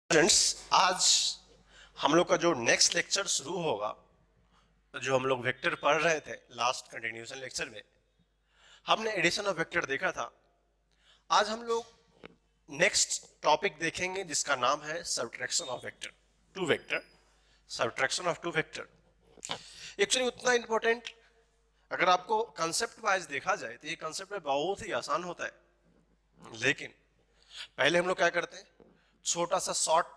Students, आज हम लोग का जो नेक्स्ट लेक्चर शुरू होगा, जो हम लोग वेक्टर पढ़ रहे थे लास्ट कंटिन्यूएशन लेक्चर में, हमने एडिशन ऑफ वेक्टर देखा था। आज हम लोग नेक्स्ट टॉपिक देखेंगे जिसका नाम है subtraction of vector two vector. Subtraction of two vector actually उतना इंपॉर्टेंट, अगर आपको कंसेप्ट वाइज देखा जाए तो ये कंसेप्ट में बहुत ही आसान होता है। लेकिन पहले हम लोग क्या करते हैं, छोटा सा शॉर्ट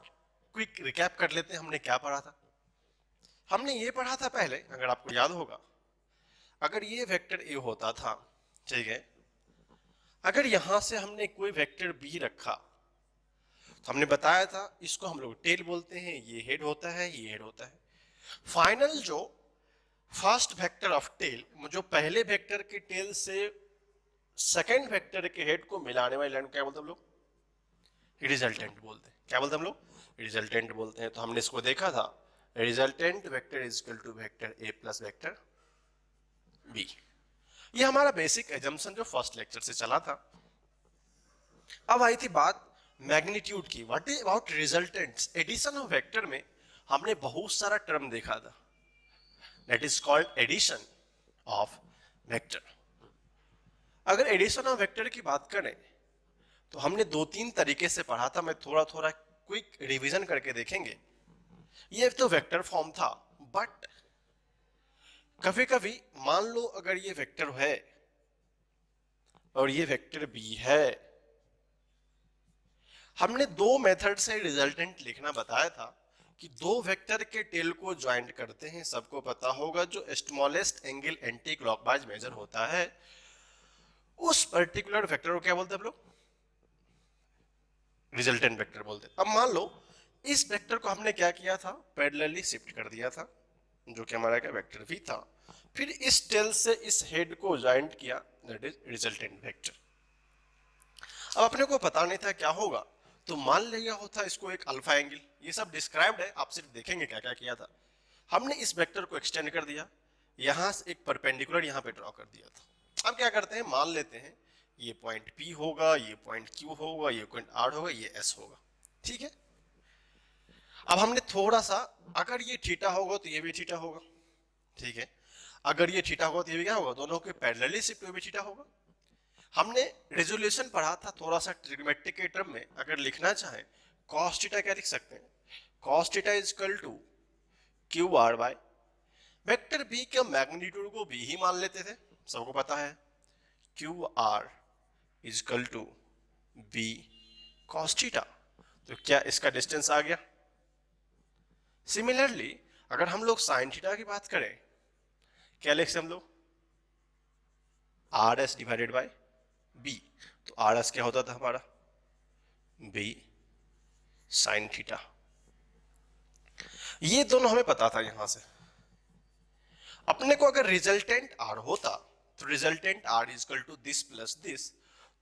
क्विक रिकैप कर लेते हैं। हमने क्या पढ़ा था? हमने ये पढ़ा था पहले, अगर आपको याद होगा, अगर ये वेक्टर ए होता था, ठीक है, अगर यहां से हमने कोई वेक्टर बी रखा तो हमने बताया था इसको हम लोग टेल बोलते हैं, ये हेड होता है, ये हेड होता है। फाइनल जो फर्स्ट वेक्टर ऑफ टेल, जो पहले वेक्टर के टेल से सेकेंड वेक्टर के हेड को मिलाने वाली लाइन क्या बोलते हैं हम लोग? रिजल्टेंट बोलते हैं। क्या बोलते हैं हम लोग? रिजल्टेंट बोलते हैं। तो हमने इसको देखा था, resultant vector is equal to vector A plus vector B. ये हमारा बेसिक एजम्पशन जो फर्स्ट लेक्चर से चला था। अब आई थी बात मैग्नीट्यूड की। What is about resultants? Addition of vector में हमने बहुत सारा टर्म देखा था, that is called addition of vector. अगर एडिशन ऑफ वेक्टर की बात करें तो हमने दो तीन तरीके से पढ़ा था। मैं थोड़ा थोड़ा क्विक रिवीजन करके देखेंगे। ये तो वेक्टर फॉर्म था, बट कभी कभी मान लो अगर ये वेक्टर है और ये वेक्टर बी है, हमने दो मेथड से रिजल्टेंट लिखना बताया था कि दो वेक्टर के टेल को ज्वाइंट करते हैं। सबको पता होगा जो smallest angle anti clockwise measure होता है, उस पर्टिकुलर वेक्टर को क्या बोलते हैं हम लोग? रिजल्टेंट वेक्टर बोलते हैं। अब मान लो इस वेक्टर को हमने क्या किया था, पैरेलली शिफ्ट कर दिया था, जो कि हमारा क्या वेक्टर भी था। फिर इस टेल से इस हेड को ज्वाइंट किया, दैट इज रिजल्टेंट वेक्टर। अब अपने को पता नहीं था क्या होगा, तो मान लिया होता इसको एक अल्फा एंगल। ये सब डिस्क्राइब्ड है, आप सिर्फ देखेंगे क्या क्या किया था। हमने इस वेक्टर को एक्सटेंड कर दिया, यहां से एक परपेंडिकुलर यहां पे ड्रॉ कर दिया था। अब क्या करते हैं, मान लेते हैं ये पॉइंट पी होगा, ये पॉइंट क्यू होगा, ये पॉइंट आर होगा, ये एस होगा, ठीक है। अब हमने थोड़ा सा, अगर ये थीटा होगा तो ये भी थीटा होगा, ठीक है। अगर ये थीटा होगा तो ये भी क्या होगा, दोनों के पैरेलली शिफ्ट हुए भी थीटा होगा। हमने रेजोल्यूशन पढ़ा था थोड़ा सा ट्रिग्मेट्रिक के टर्म में। अगर लिखना चाहे cos थीटा क्या लिख सकते हैं, cos theta is equal to Q R by vector B के मैग्नीट्यूड को बी ही मान लेते थे, सबको पता है Q R is equal to B cos theta. तो क्या इसका डिस्टेंस आ गया? सिमिलरली अगर हम लोग साइन थीटा की बात करें, क्या लिख सकते हम लोग? R S divided by B. तो आर एस क्या होता था हमारा? B sine theta. ये दोनों हमें पता था यहां से। अपने को अगर रिजल्टेंट आर होता तो resultant R is equal to this plus this,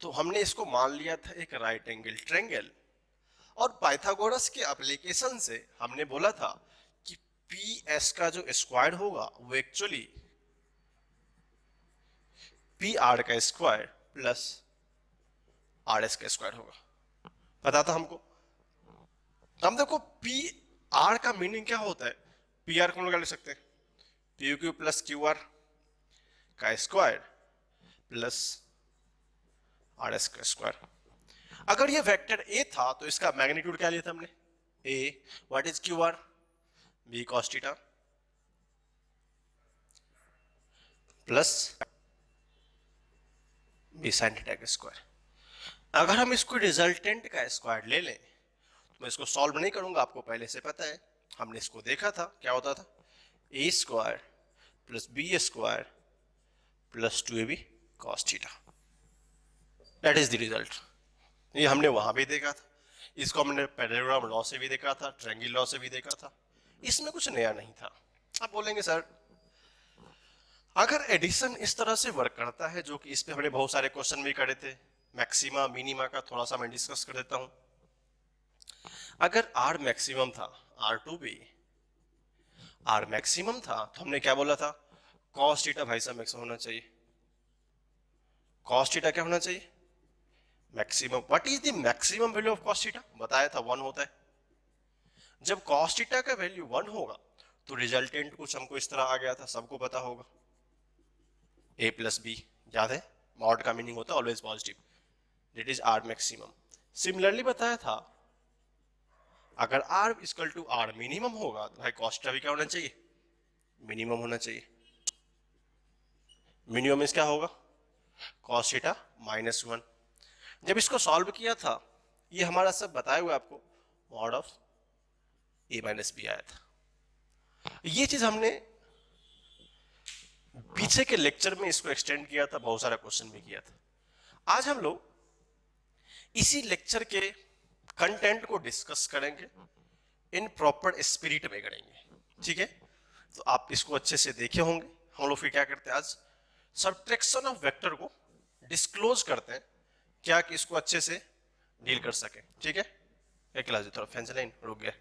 तो हमने इसको मान लिया था एक राइट एंगल ट्रायंगल। और पाइथागोरस के एप्लीकेशन से हमने बोला था कि पी एस का जो स्क्वायर होगा वो एक्चुअली पी आर का स्क्वायर प्लस आर एस का स्क्वायर होगा, पता था हमको। हम देखो पी आर का मीनिंग क्या होता है, पी आर को हम लोग क्या लिख सकते हैं, P Q plus Q R का स्क्वायर प्लस आर एस का स्क्वायर। अगर ये वेक्टर ए था तो इसका मैग्नीट्यूड क्या लिया था हमने? A. What is Q R? B cos theta plus B sine theta का स्क्वायर। अगर हम इसको रिजल्टेंट का स्क्वायर ले लें, तो मैं इसको सॉल्व नहीं करूंगा, आपको पहले से पता है। हमने इसको देखा था, क्या होता था? A square plus B square plus two A B cos theta, that is the result. ये हमने वहां भी देखा था, इसको हमने पैरेललोग्राम लॉ से भी देखा था, ट्रायंगल लॉ से भी देखा था। इसमें कुछ नया नहीं था। आप बोलेंगे सर अगर एडिशन इस तरह से वर्क करता है, जो कि इस पे हमने बहुत सारे क्वेश्चन भी करे थे, मैक्सिमा मिनिमा का थोड़ा सा मैं डिस्कस कर देता हूं। अगर आर मैक्सिमम था, R to be R maximum था, तो हमने क्या बोला था? कॉस थीटा भाई साहब मैक्सिमम होना चाहिए। कॉस थीटा क्या होना चाहिए? Maximum. What is the maximum value of cos theta? बताया था 1 होता है। जब cos थीटा का वैल्यू 1 होगा तो रिजल्टेंट कुछ हमको इस तरह आ गया था, सबको पता होगा, a प्लस बी, याद है मॉड का मीनिंग होता है always positive, that is R maximum. Similarly बताया था अगर r equal to r minimum होगा तो भाई cos थीटा भी क्या होना चाहिए, मिनिमम होना चाहिए। मिनिमम इस क्या होगा, cos थीटा माइनस 1। जब इसको सॉल्व किया था ये हमारा सब बताया हुआ आपको mod of a minus B आया था। ये चीज हमने पीछे के लेक्चर में इसको एक्सटेंड किया था, बहुत सारा क्वेश्चन भी किया था। आज हम लोग इसी लेक्चर के कंटेंट को डिस्कस करेंगे, इन प्रॉपर स्पिरिट में करेंगे, ठीक है। तो आप इसको अच्छे से देखे होंगे। हम लोग फिर क्या करते हैं, आज सबट्रैक्शन ऑफ वेक्टर को डिस्क्लोज करते हैं, क्या कि इसको अच्छे से डील कर सके, ठीक है। एक क्लास थोड़ा फैन से लाइन रुक गया।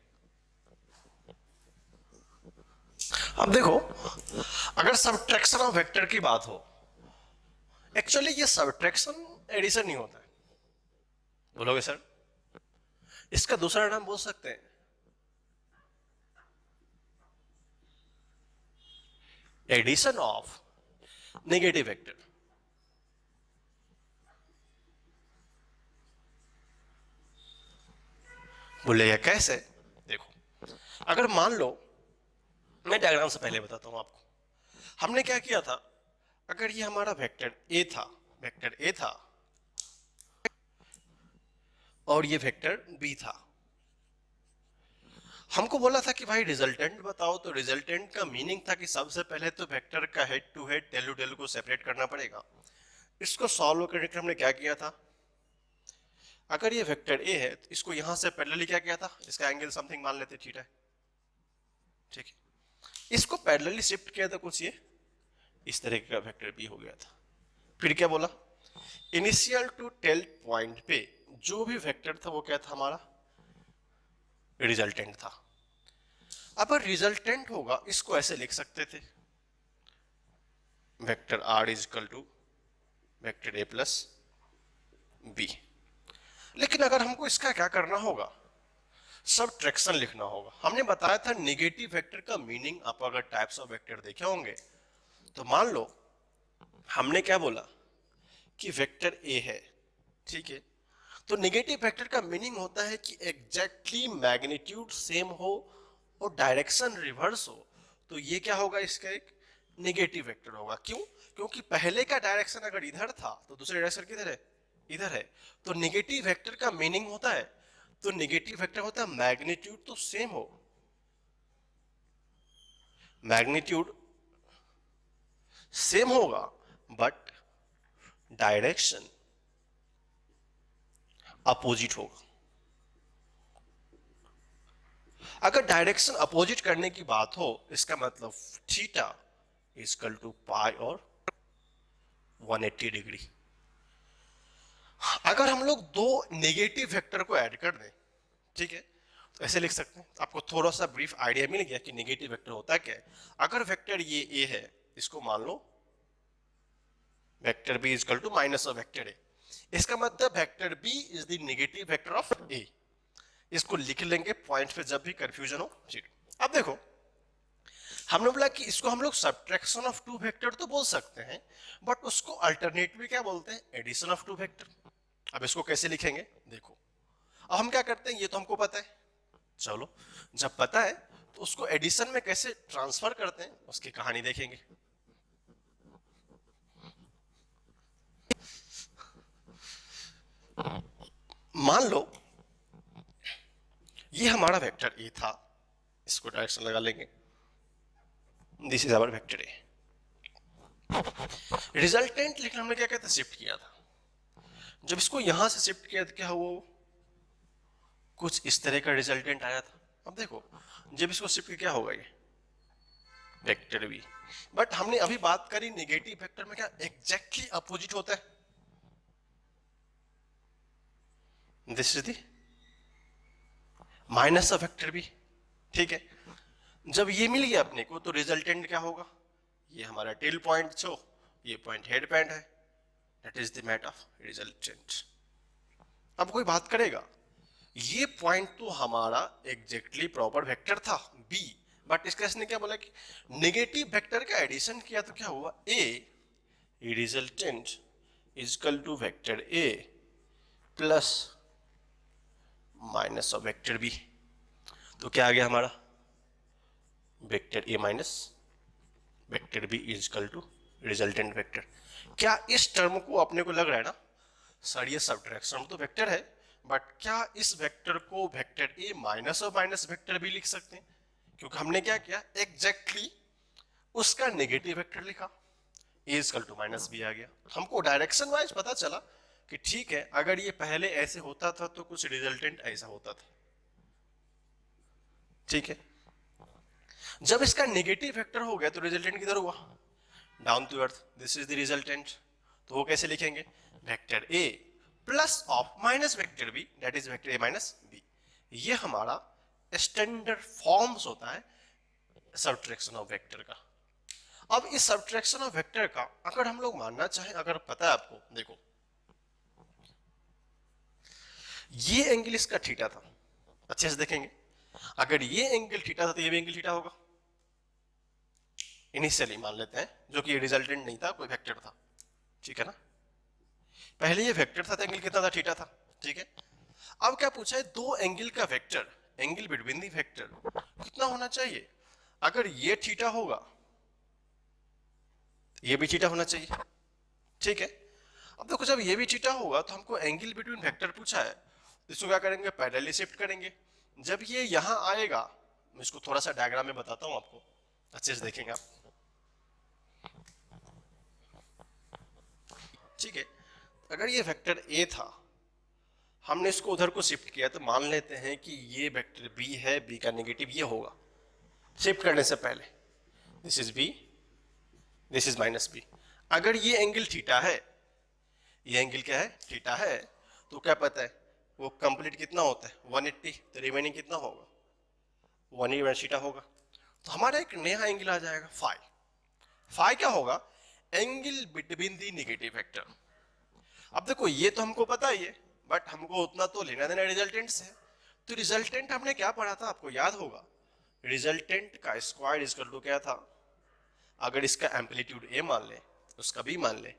अब देखो, अगर सबट्रैक्शन ऑफ वेक्टर की बात हो, एक्चुअली ये सबट्रैक्शन एडिशन नहीं होता है, बोलोगे सर इसका दूसरा नाम बोल सकते हैं एडिशन ऑफ नेगेटिव वेक्टर। बोलेगा कैसे, देखो अगर मान लो, मैं डायग्राम से पहले बताता हूं आपको, हमने क्या किया था, अगर ये हमारा वेक्टर ए था, वेक्टर ए था और ये वेक्टर बी था, हमको बोला था कि भाई रिजल्टेंट बताओ, तो रिजल्टेंट का मीनिंग था कि सबसे पहले तो वेक्टर का head to head tail to tail को सेपरेट करना पड़ेगा। इसको सॉल्व करने के हमने क्या किया था, अगर ये वेक्टर ए है तो इसको यहां से पैरेलली क्या किया था, इसका एंगल समथिंग मान लेते थीटा, ठीक है। इसको पैरेलली शिफ्ट किया था कुछ ये इस तरह का वेक्टर बी हो गया था। फिर क्या बोला, इनिशियल टू टेल पॉइंट पे जो भी वेक्टर था वो क्या था, हमारा रिजल्टेंट था। अब रिजल्टेंट होगा इसको ऐसे लिख सकते थे, vector R is equal to vector A plus B. लेकिन अगर हमको इसका क्या करना होगा, सबट्रैक्शन लिखना होगा। हमने बताया था नेगेटिव वेक्टर का मीनिंग, आप अगर टाइप्स ऑफ वेक्टर देखे होंगे तो मान लो हमने क्या बोला कि वेक्टर ए है, ठीक है, तो नेगेटिव वेक्टर का मीनिंग होता है कि एग्जैक्टली मैग्नीट्यूड सेम हो और डायरेक्शन रिवर्स हो, तो ये क्या होगा, इसका एक नेगेटिव वेक्टर होगा। क्यों, क्योंकि पहले का डायरेक्शन अगर इधर था तो दूसरा डायरेक्शन किधर है, इधर है। तो नेगेटिव वेक्टर का मीनिंग होता है, तो नेगेटिव वेक्टर होता है मैग्नीट्यूड तो सेम हो, मैग्नीट्यूड सेम होगा बट डायरेक्शन अपोजिट होगा। अगर डायरेक्शन अपोजिट करने की बात हो, इसका मतलब थीटा इक्वल टू पाई और 180 डिग्री। अगर हम लोग दो नेगेटिव वेक्टर को ऐड कर दें, ठीक है, तो ऐसे लिख सकते हैं। आपको थोड़ा सा ब्रीफ आइडिया मिल गया कि नेगेटिव वेक्टर होता क्या है। अगर वेक्टर ये ए है, इसको मान लो vector B equal to minus of vector A, इसका मतलब vector B is the negative vector of A. इसको लिख लेंगे पॉइंट पे जब भी कंफ्यूजन हो, ठीक। अब देखो, हमने बोला कि इसको हम लोग सब्ट्रैक्शन ऑफ टू वेक्टर तो बोल सकते हैं, बट उसको अल्टरनेटिवली क्या बोलते हैं, एडिशन ऑफ टू वेक्टर। अब इसको कैसे लिखेंगे, देखो अब हम क्या करते हैं, ये तो हमको पता है, चलो जब पता है तो उसको एडिशन में कैसे ट्रांसफर करते हैं उसकी कहानी देखेंगे। मान लो ये हमारा वेक्टर ए था, इसको डायरेक्शन लगा लेंगे, this is our vector A. Resultant लेकिन हमने क्या कहता है, शिफ्ट किया था। जब इसको यहां से शिफ्ट किया तो क्या हुआ, कुछ इस तरह का रिजल्टेंट आया था। अब देखो जब इसको शिफ्ट क्या होगा, ये वेक्टर बी, बट हमने अभी बात करी नेगेटिव वेक्टर में क्या एग्जैक्टली अपोजिट होता है, this is the minus of vector B, ठीक है। जब ये मिल गया अपने को तो रिजल्टेंट क्या होगा, ये हमारा टेल पॉइंट छो, ये पॉइंट हेड पॉइंट है, that is the mat of resultant. अब कोई बात करेगा ये पॉइंट तो हमारा एग्जैक्टली प्रॉपर वेक्टर था बी, बट इसका इसने क्या बोला कि नेगेटिव वेक्टर का एडिशन किया तो क्या हुआ, A resultant is equal to vector A plus minus of vector B. तो क्या आ गया हमारा, vector A minus vector B is equal to resultant vector. क्या इस टर्म को अपने को लग रहा है ना सर ये सब्ट्रैक्शन तो वेक्टर है, बट क्या इस वेक्टर को वेक्टर ए माइनस और माइनस वेक्टर भी लिख सकते हैं, क्योंकि हमने क्या किया एग्जैक्टली उसका नेगेटिव वेक्टर लिखा, ए इक्वल टू माइनस बी आ गया। हमको डायरेक्शन वाइज पता चला कि ठीक है अगर ये पहले ऐसे होता था तो कुछ रिजल्टेंट ऐसा होता था, ठीक है। जब इसका नेगेटिव वेक्टर हो गया तो रिजल्टेंट किधर हुआ, down to earth, this is the resultant. तो वो कैसे लिखेंगे, vector A plus of minus vector B that is vector A minus B. ये हमारा स्टैंडर्ड फॉर्म्स होता है सब्ट्रैक्शन ऑफ वेक्टर का। अब इस सब्ट्रैक्शन ऑफ वेक्टर का अगर हम लोग मानना चाहें, अगर पता है आपको, देखो ये एंगल इसका थीटा था, अच्छे से देखेंगे, अगर ये एंगल थीटा था तो ये भी एंगल थीटा होगा, इनिशियली मान लेते हैं, जो कि रिजल्टेंट नहीं था कोई वेक्टर था, ठीक है ना। पहले ये वेक्टर था तो एंगल कितना था, थीटा था, ठीक है। अब क्या पूछा है, दो एंगल का vector, angle between the vector कितना होना चाहिए, अगर ये थीटा होगा ये भी थीटा होना चाहिए, ठीक है। अब देखो जब ये भी थीटा होगा तो हमको एंगल बिटवीन वेक्टर पूछा है, तो इसको क्या करेंगे, पैरेलली शिफ्ट करेंगे। जब ये यहां आएगा, मैं इसको थोड़ा सा डायग्राम में बताता हूं आपको, अच्छे से देखेंगे आप, ठीक है। अगर ये वेक्टर ए था, हमने इसको उधर को शिफ्ट किया, तो मान लेते हैं कि ये वेक्टर बी है, बी का नेगेटिव ये होगा शिफ्ट करने से पहले, this is B this is minus B. अगर ये एंगल थीटा है, ये एंगल क्या है, थीटा है, तो क्या पता है वो कंप्लीट कितना होता है 180, तो रिमेनिंग कितना होगा 180 थीटा होगा। तो हमारा एक नया एंगल आ जाएगा फाई। फाई क्या होगा, angle between the negative vector. अब देखो ये तो हमको पता ही है, बट हमको उतना तो लेना देना रिजल्टेंट से। तो रिजल्टेंट हमने क्या पढ़ा था, आपको याद होगा, रिजल्टेंट का स्क्वायर इक्वल टू क्या था, अगर इसका एम्पलीट्यूड ए मान ले उसका बी मान ले,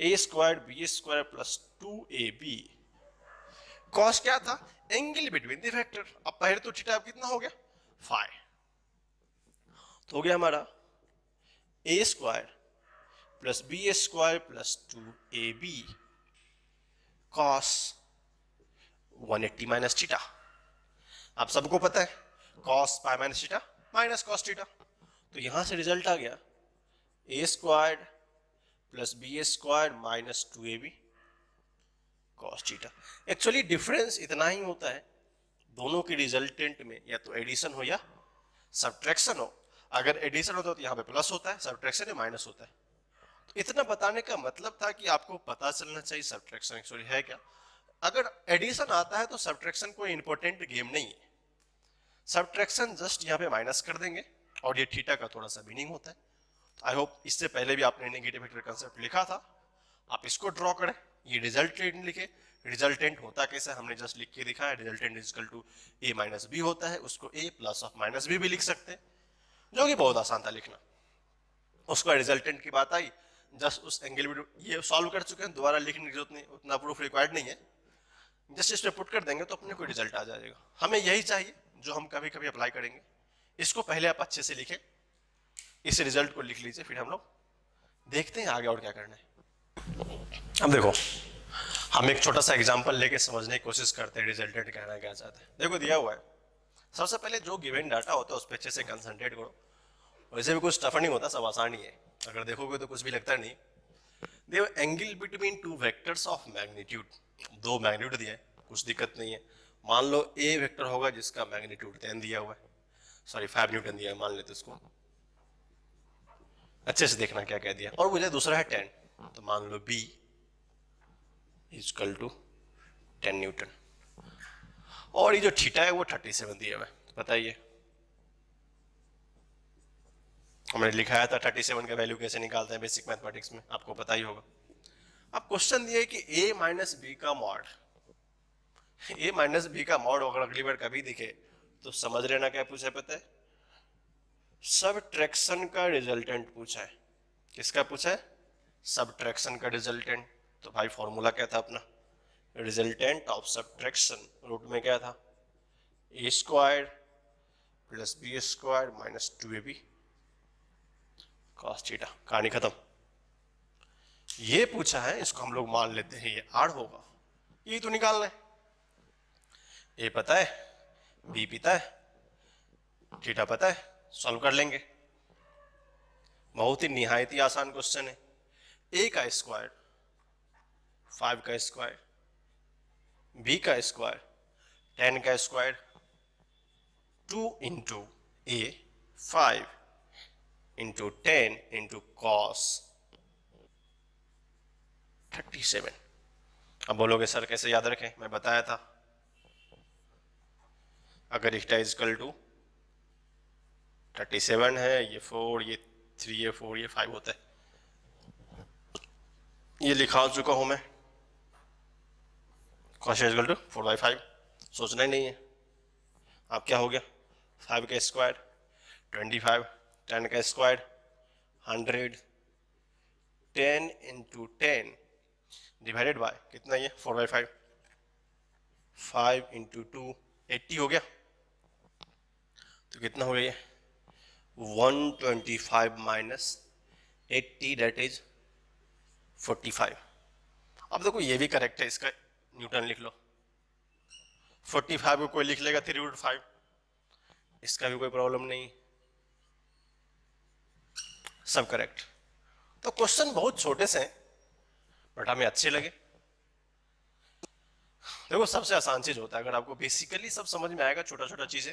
A square B square plus 2ab cos क्या था, एंगल बिटवीन द वेक्टर। अब पहले तो थीटा कितना हो गया फाई, तो हो गया हमारा A square plus B square plus 2ab cos 180 minus theta. आप सबको पता है cos pi minus theta minus cos theta, तो यहां से रिजल्ट आ गया A square plus B square minus 2ab cos theta. Actually difference इतना ही होता है दोनों के रिजल्टेंट में, या तो एडिशन हो या सब्ट्रैक्शन हो। अगर एडिशन होता तो यहाँ पे प्लस होता है, सब्ट्रैक्शन में माइनस होता है। तो इतना बताने का मतलब था कि आपको पता चलना चाहिए सब्ट्रैक्शन एक्चुअली है क्या। अगर एडिशन आता है तो सब्ट्रैक्शन कोई इंपॉर्टेंट गेम नहीं है, सब्ट्रैक्शन जस्ट यहाँ पे माइनस कर देंगे, और ये थीटा का थोड़ा सा मीनिंग होता है। आई होप इससे पहले भी आपने नेगेटिव वेक्टर कंसेप्ट लिखा था, आप इसको ड्रॉ करें, ये रिजल्टेंट लिखे। रिजल्टेंट होता कैसे हमने जस्ट लिख के दिखाया, resultant is equal to A minus B होता है, उसको A plus of minus B भी लिख सकते हैं, जो कि बहुत आसान था लिखना। उसका रिजल्टेंट की बात आई, जस्ट उस एंगल में ये सॉल्व कर चुके हैं, दोबारा लिखने की जरूरत नहीं, उतना प्रूफ रिक्वायर्ड नहीं है, जस्ट इसमें पुट कर देंगे तो अपने को रिजल्ट आ जाएगा। हमें यही चाहिए जो हम कभी कभी अप्लाई करेंगे। इसको पहले आप अच्छे से लिखें, इस रिजल्ट को लिख लीजिए, फिर हम लोग देखते हैं आगे और क्या करना है। अब देखो हम एक छोटा सा एग्जांपल लेके समझने की कोशिश करते हैं रिजल्टेंट कहना क्या चाहते हैं। देखो दिया हुआ है, सबसे पहले जो गिवन डाटा होता है उस पर अच्छे से कंसंट्रेट करो। वैसे भी कुछ टफ नहीं होता, सब आसान ही है, अगर देखोगे तो कुछ भी लगता नहीं। देखो angle between two vectors of magnitude, दो मैग्नीट्यूड दिए, कुछ दिक्कत नहीं है। मान लो ए वेक्टर होगा जिसका मैग्नीट्यूड 10 दिया हुआ है, सॉरी 5 न्यूटन दिया है, मान लेते इसको, अच्छे से देखना क्या कह दिया, और मुझे दूसरा है 10, तो मान लो बी इक्वल टू 10 न्यूटन, और ये जो थीटा है वो 37 दिया हुआ है, बताइए हमने लिखाया था 37 का वैल्यू कैसे निकालते हैं बेसिक मैथमेटिक्स में, आपको पता ही होगा। अब क्वेश्चन दिया है कि a माइनस बी का मॉड ए माइनस बी का मॉड अगर अगली बार कभी दिखे तो समझ लेना क्या पूछा है, पता है? सबट्रैक्शन का रिजल्टेंट पूछा है। किसका पूछा है? सबट्रैक्शन का रिजल्टेंट। तो भाई फॉर्मूला क्या था अपना? रिजल्टेंट ऑफ सबट्रैक्शन रूट में क्या था? A square plus B square minus 2ab cos theta. कहानी खत्म। ये पूछा है, इसको हम लोग मान लेते हैं ये आर होगा। ये तो निकालना है। ए पता है, बी पता है, थीटा पता है, सॉल्व कर लेंगे। बहुत ही निहायत ही आसान क्वेश्चन है। ए का स्क्वायर 5 का स्क्वायर, बी का स्क्वायर 10 का स्क्वायर, 2 इंटू ए 5 इंटू 10 इंटू कॉस 37। अब बोलोगे सर कैसे याद रखें? मैं बताया था, अगर इक्टा इजकल टू 37 है, ये 4, ये 3, ये 4, ये 5 होता है। ये लिखा चुका हूं मैं, कॉस इजकल टू 4/5। सोचना ही नहीं है। अब क्या हो गया? 5 का स्क्वायर 25, 10 का स्क्वायर 100, 10 इंटू 10 डिवाइडेड बाय कितना? ये 4/5, 5 इंटू 2 80 हो गया। तो कितना हो गया ये? 125 माइनस 80 दैट इज 45। अब देखो ये भी करेक्ट है, इसका न्यूटन लिख लो। 45 को कोई लिख लेगा 3√5, इसका भी कोई प्रॉब्लम नहीं, सब करेक्ट। तो क्वेश्चन बहुत छोटे से हैं बट हमें अच्छे लगे। देखो सबसे आसान चीज होता है, अगर आपको बेसिकली सब समझ में आएगा, छोटा छोटा चीजें,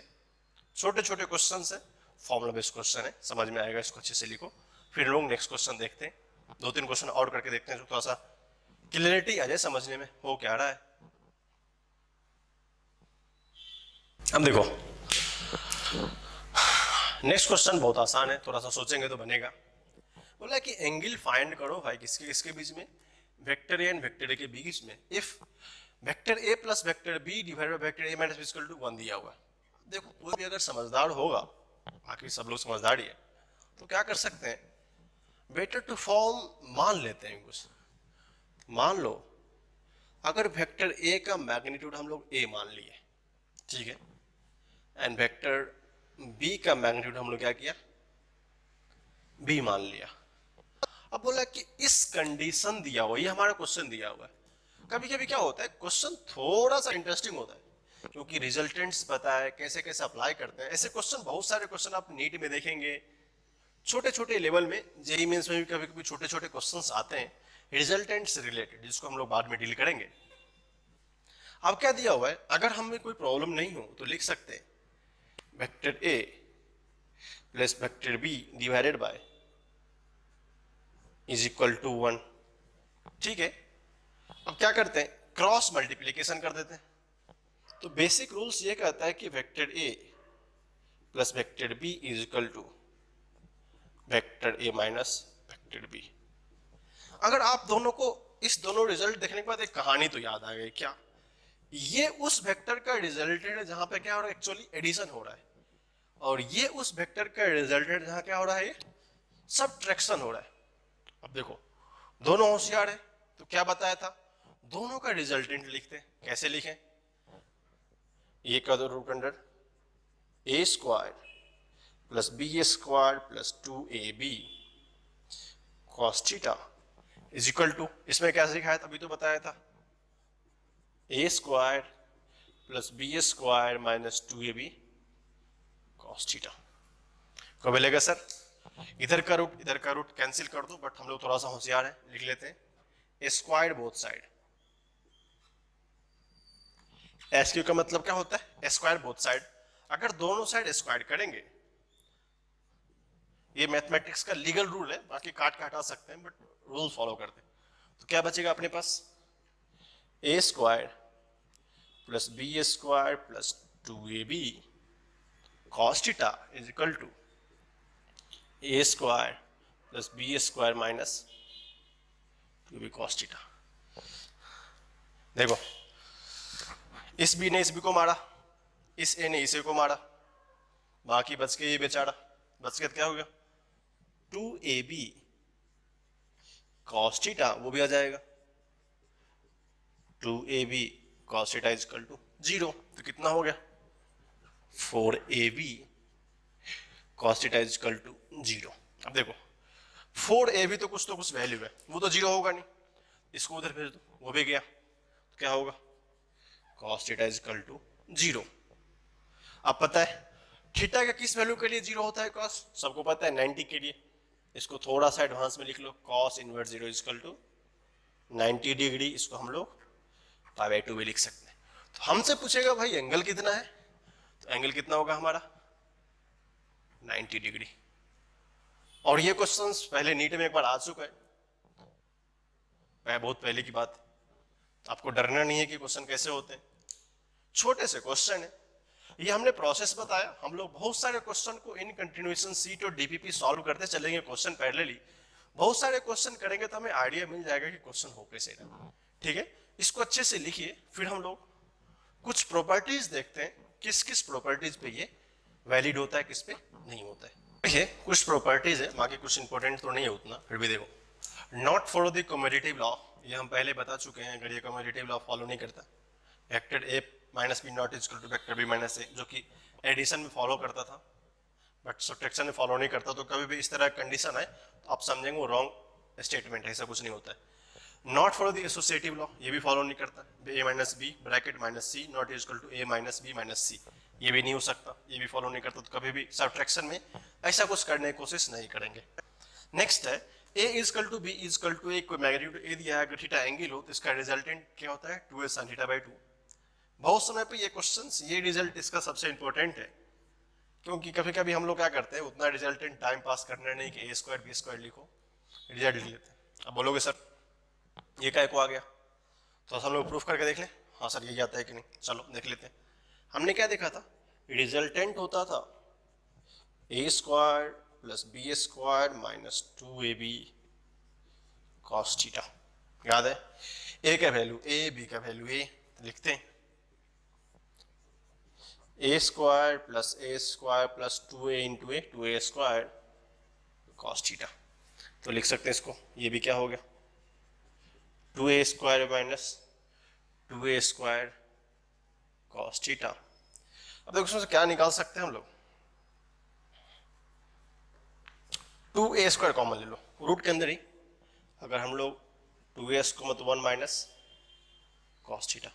छोटे छोटे क्वेश्चन है, फॉर्मुला बेस्ड क्वेश्चन है, समझ में आएगा, इसको अच्छे से लिखो। फिर लोग नेक्स्ट क्वेश्चन देखते हैं, 2-3 क्वेश्चन और करके देखते हैं, जो थोड़ा सा क्लियरिटी आ जाए समझने में हो क्या रहा है। अब देखो नेक्स्ट क्वेश्चन बहुत आसान है, थोड़ा सा सोचेंगे तो बनेगा। बोला कि एंगल फाइंड करो भाई किसके किसके बीच में? Vector A and vector A के बीच में। If vector A plus vector B divided by vector A minus B equal to 1 दिया हुआ है। देखो कोई भी अगर समझदार होगा, बाकी सब लोग समझदार ही है, तो क्या कर सकते हैं? बेटर टू फॉर्म मान लेते हैं कुछ। मान लो अगर वेक्टर ए का मैग्नीट्यूड हम लोग ए मान लिए, ठीक है, एंड वेक्टर बी का मैग्नीट्यूड हम लोग क्या किया? बी मान लिया। अब बोला कि इस कंडीशन दिया हुआ, ये हमारा क्वेश्चन दिया हुआ है। कभी कभी क्या होता है, क्वेश्चन थोड़ा सा इंटरेस्टिंग होता है क्योंकि रिजल्टेंट्स पता है कैसे कैसे अप्लाई करते हैं। ऐसे क्वेश्चन, बहुत सारे क्वेश्चन आप नीट में देखेंगे, छोटे छोटे लेवल में, जेई मेंस में भी कभी कभी छोटे छोटे क्वेश्चंस आते हैं रिजल्टेंट से रिलेटेड, जिसको हम लोग बाद में डील करेंगे। अब क्या दिया हुआ है, अगर हमें कोई प्रॉब्लम नहीं हो तो लिख सकते हैं vector A plus vector B divided by is equal to 1। ठीक है, अब क्या करते हैं? क्रॉस मल्टीप्लीकेशन कर देते हैं। तो बेसिक रूल्स ये कहता है कि vector A plus vector B is equal to vector A minus vector B. अगर आप दोनों को, इस दोनों रिजल्ट देखने के बाद एक कहानी तो याद आ गई। क्या? ये उस वेक्टर का रिजल्ट है जहां पे क्या हो रहा है, एक्चुअली एडिशन हो रहा है, और ये उस वेक्टर का रिजल्ट है जहां क्या हो रहा है, सबट्रैक्शन हो रहा है। अब देखो दोनों होशियार है, तो क्या बताया था? दोनों का रिजल्टेंट लिखते हैं। कैसे लिखें? ये का दो root under A square plus B square plus 2ab cos theta is equal to, इसमें क्या सिखाया था? अभी तो बताया था, A square plus B square minus 2ab cos theta. को मिलेगा सर? इधर का रूट कैंसिल कर दो, बट हम लोग थोड़ा सा होशियार है, लिख लेते हैं square both side. S Q का मतलब क्या होता है? Square both side. अगर दोनों साइड स्क्वायर करेंगे, ये मैथमेटिक्स का लीगल रूल है, बाकी काट के हटा सकते हैं बट रूल फॉलो करते हैं। तो क्या बचेगा अपने पास? A square plus B square plus 2ab cos theta is equal to A square plus B square minus 2b cos theta. देखो इस बी ने इस बी को मारा, इस ए ने इसे को मारा, बाकी बच के ये बेचारा, बच के क्या हो गया 2ab cos थीटा, वो भी आ जाएगा 2ab cos theta is equal to 0। तो कितना हो गया 4ab cos theta is equal to 0। अब देखो 4ab तो कुछ वैल्यू है, वो तो 0 होगा नहीं, इसको उधर भेज दो, वो भी गया, तो क्या होगा cos theta is equal to 0। अब पता है थीटा का किस वैल्यू के लिए 0 होता है cos, सबको पता है 90 के लिए। इसको थोड़ा सा एडवांस में लिख लो, cos inverse 0 is equal to 90 degree. इसको हम लोग π/2 भी लिख सकते हैं। तो हमसे पूछेगा भाई एंगल कितना है, तो एंगल कितना होगा हमारा 90 डिग्री। और ये क्वेश्चंस पहले नीट में एक बार आ चुका है, बहुत पहले की बात है, तो आपको डरना नहीं है कि क्वेश्चन कैसे होते हैं, छोटे से क्वेश्चन है। ये हमने प्रोसेस बताया, हम लोग बहुत सारे क्वेश्चन को इन कंटिन्यूएशन सीट और डीपीपी सॉल्व करते चलेंगे क्वेश्चन पैरेलली। बहुत सारे क्वेश्चन करेंगे तो हमें आइडिया मिल जाएगा कि क्वेश्चन हो कैसे रहा। ठीक है, इसको अच्छे से लिखिए। फिर हम लोग कुछ प्रॉपर्टीज देखते हैं, किस किस प्रॉपर्टीज पे ये वैलिड होता है, किस पे नहीं होता है। देखिए कुछ प्रॉपर्टीज है, बाकी कुछ इंपॉर्टेंट तो नहीं है उतना, फिर भी देखो not follow the commutative law, ये हम पहले बता चुके हैं। अगर ये कम्यूटेटिव लॉ फॉलो नहीं करता, vector a minus B not equal to vector b minus A, जो कि एडिशन में फॉलो करता था बट सब्ट्रैक्शन में फॉलो नहीं करता, तो कभी भी इस तरह कंडीशन है तो आप समझेंगे वो रॉन्ग स्टेटमेंट है, ऐसा कुछ नहीं होता है। Not follow the associative law, ये भी फॉलो नहीं करता। a minus B bracket minus C not equal to a minus B minus C, ये भी नहीं हो सकता, ये भी फॉलो नहीं करता, तो कभी भी सब्ट्रैक्शन में ऐसा कुछ करने की कोशिश नहीं करेंगे। नेक्स्ट है a equal to b equal to a, कोई मैग्नीट्यूड a दिया है, अगर थीटा एंगल हो तो इसका रिजल्टेंट क्या होता है 2a sin थीटा बाई 2। बहुत समय पे ये क्वेश्चंस, ये रिजल्ट इसका सबसे इंपॉर्टेंट है, क्योंकि कभी कभी हम लोग क्या करते हैं उतना रिजल्टेंट टाइम पास करने नहीं कि a स्क्वायर b स्क्वायर लिखो, रिजल्ट लिख लेते हैं। अब बोलोगे सर ये काय को आ गया, तो हम लोग प्रूफ करके देख लें, हाँ सर ये आता है कि नहीं, चलो देख लेते हैं। हमने क्या देखा था, रिजल्टेंट होता था a square plus B square minus 2ab cos theta, याद है। a का वैल्यू a, b का वैल्यू a, लिखते हैं a square plus a square plus 2a into a 2a square cos theta, तो लिख सकते हैं इसको, ये भी क्या हो गया 2a square minus 2a square cos theta. अब देखो इसमें से क्या निकाल सकते हैं हम लोग, 2a स्क्वायर कॉमन ले लो रूट के अंदर ही, अगर हम लोग 2a को मतलब 1 माइनस cos थीटा।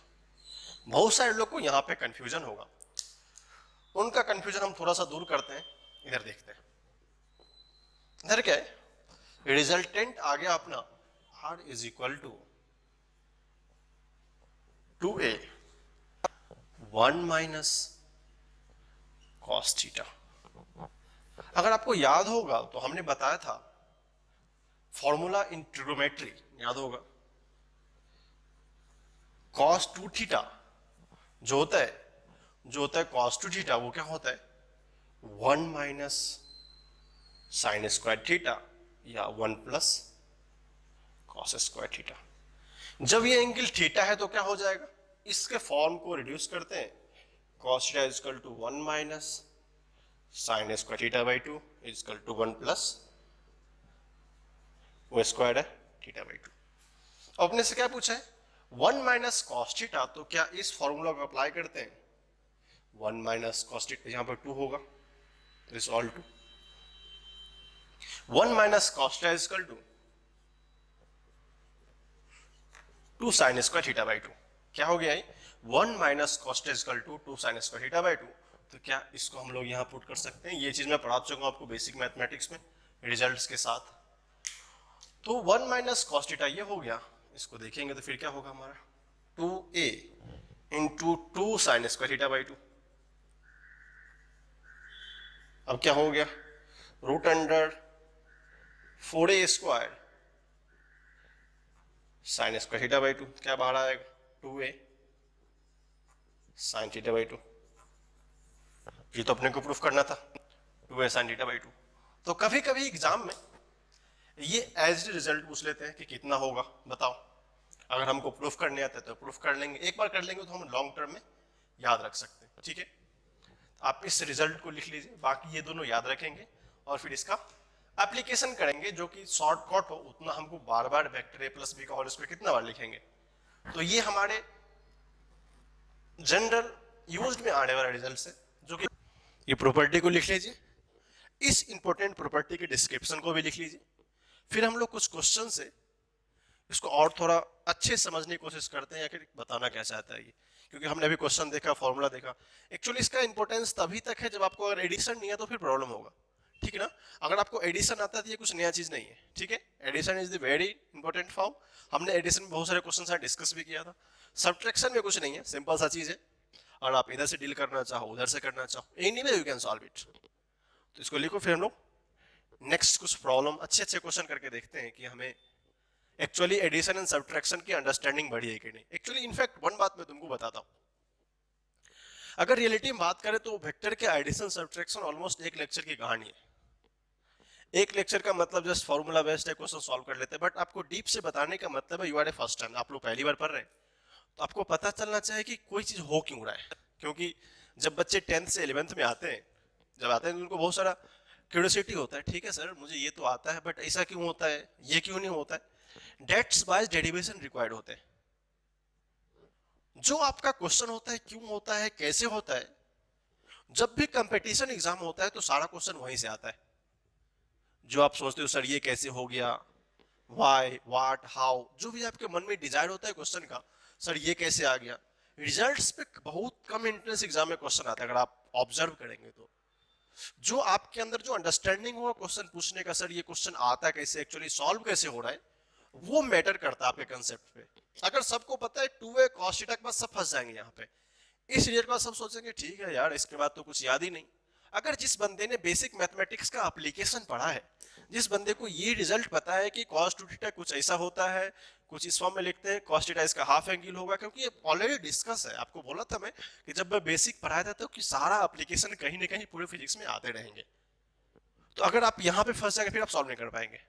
बहुत सारे लोग को यहाँ पे कंफ्यूजन होगा, उनका कंफ्यूजन हम थोड़ा सा दूर करते हैं। इधर देखते हैं, इधर क्या है, रिजल्टेंट आ गया अपना r is equal to 2a 1 minus cos theta. अगर आपको याद होगा तो हमने बताया था फॉर्मूला इन ट्रिग्नोमेट्री, याद होगा cos 2 थीटा जो होता है cos 2 थीटा, वो क्या होता है 1 माइनस साइन स्क्वायर थीटा या 1 प्लस cos स्क्वायर थीटा। जब ये एंगल थीटा है तो क्या हो जाएगा, इसके फॉर्म को रिड्यूस करते हैं, cos theta is equal to 1 minus sine square theta by 2 is equal to 1 plus वो स्क्वायर है थीटा बाई 2। अपने से क्या पूछा है 1 माइनस cos थीटा, तो क्या इस फॉर्मूला को अप्लाई करते हैं 1 माइनस cos थीटा, यहां पर 2 होगा तो is all 2 1 minus cos theta is equal to 2 sine square theta by 2। क्या हो गया है 1 minus cos theta is equal to 2 sine square theta by 2। तो क्या इसको हम लोग यहां पुट कर सकते हैं, ये चीज मैं पढ़ा चुका हूं आपको बेसिक मैथमेटिक्स में रिजल्ट्स के साथ। तो 1 माइनस cos थीटा ये हो गया, इसको देखेंगे तो फिर क्या होगा हमारा 2a into 2 sine square theta by 2। अब क्या हो गया root under 4a square sine square theta by 2, क्या बाहर आएगा 2a साइन थीटा बाई 2। ये तो अपने को प्रूफ करना था 2a साइन थीटा बाई 2। तो कभी कभी एग्जाम में ये एज रिजल्ट पूछ लेते हैं कि कितना होगा बताओ, अगर हमको प्रूफ करने आता है तो प्रूफ कर लेंगे, एक बार कर लेंगे तो हम लॉन्ग टर्म में याद रख सकते हैं। ठीक है, आप इस रिजल्ट को लिख लीजिए, बाकी ये दोनों याद रखेंगे और फिर इसका एप्लीकेशन करेंगे जो कि शॉर्टकट हो, उतना हमको बार बार वेक्टर ए प्लस बी का होल स्क्वायर कितना बार लिखेंगे। तो ये हमारे जनरल यूज्ड में आने वाला रिजल्ट है, जो कि ये प्रॉपर्टी को लिख लीजिए, इस इंपॉर्टेंट प्रॉपर्टी के डिस्क्रिप्शन को भी लिख लीजिए। फिर हम लोग कुछ क्वेश्चन से इसको और थोड़ा अच्छे समझने की कोशिश करते हैं या फिर बताना क्या चाहता है ये, क्योंकि हमने अभी क्वेश्चन देखा, फॉर्मूला देखा। एक्चुअली इसका इंपॉर्टेंस तभी तक है जब आपको अगर एडिशन नहीं है तो फिर प्रॉब्लम होगा। ठीक है ना, अगर आपको एडिशन आता है तो ये कुछ नया चीज नहीं है। ठीक है, addition is the very important form. हमने एडिशन में बहुत सारे क्वेश्चन डिस्कस भी किया था। सब्ट्रैक्शन में कुछ नहीं है, सिंपल सा चीज है, और आप इधर से डील करना चाहो उधर से करना चाहो, anyway you can solve it. तो इसको लिखो, फिर हम लोग नेक्स्ट कुछ प्रॉब्लम अच्छे अच्छे क्वेश्चन करके देखते हैं कि हमें एक्चुअली एडिशन एंड सब्ट्रैक्शन की अंडरस्टैंडिंग बढ़ी है कि नहीं। एक्चुअली इनफैक्ट वन बात मैं तुमको बताता हूं, अगर रियलिटी में बात करें तो वेक्टर के एडिशन सब्ट्रैक्शन ऑलमोस्ट एक लेक्चर की कहानी है। एक लेक्चर का मतलब जस्ट फॉर्मूला बेस्ड है, क्वेश्चन सॉल्व कर लेते हैं, बट आपको डीप से बताने का मतलब है, you are a first time, आप लोग पहली बार पढ़ रहे हैं, तो आपको पता चलना चाहिए कि कोई चीज हो क्यों रहा है। क्योंकि जब बच्चे 10th से 11th में आते हैं, जब आते हैं तो उनको बहुत सारा क्यूरियोसिटी होता है, ठीक है सर मुझे ये तो आता है बट ऐसा क्यों होता है, ये क्यों नहीं होता है। डेट्स वाइज डेरिवेशन रिक्वायर्ड होते हैं। जो आपका क्वेश्चन होता है क्यों होता है, कैसे होता है, जब भी कंपटीशन एग्जाम होता है तो सारा क्वेश्चन वहीं से आता है। जो आप सोचते हो सर ये कैसे हो गया, वाई व्हाट हाउ, जो भी आपके मन में डिजायर होता है क्वेश्चन का, सर ये कैसे आ गया, रिजल्ट्स पे बहुत कम एंट्रेंस एग्जाम में क्वेश्चन आता है। अगर आप ऑब्जर्व करेंगे तो जो आपके अंदर जो अंडरस्टैंडिंग होगा क्वेश्चन पूछने का, सर ये क्वेश्चन आता कैसे, एक्चुअली सॉल्व कैसे हो रहा है, वो मैटर करता है आपके कंसेप्ट पे। अगर सबको पता है 2a cos थीटा के बाद सब फंस जाएंगे यहाँ पे। इस रिजल्ट के बाद सब सोचेंगे ठीक है यार इसके बाद तो कुछ याद ही नहीं। अगर जिस बंदे ने बेसिक मैथमेटिक्स का एप्लीकेशन पढ़ा है, जिस बंदे को ये रिजल्ट पता है कि cos 2 थीटा कुछ ऐसा होता है, कुछ इस फॉर्म में लिखते हैं, cos थीटा इसका हाफ एंगल होगा, क्योंकि ये ऑलरेडी डिस्कस है। आपको बोला था मैं कि जब मैं बेसिक पढ़ाया था तो कि सारा एप्लीकेशन कहीं ना कहीं पूरे फिजिक्स में आते रहेंगे। तो अगर आप यहाँ पे फंस जाएंगे फिर आप सॉल्व नहीं कर पाएंगे।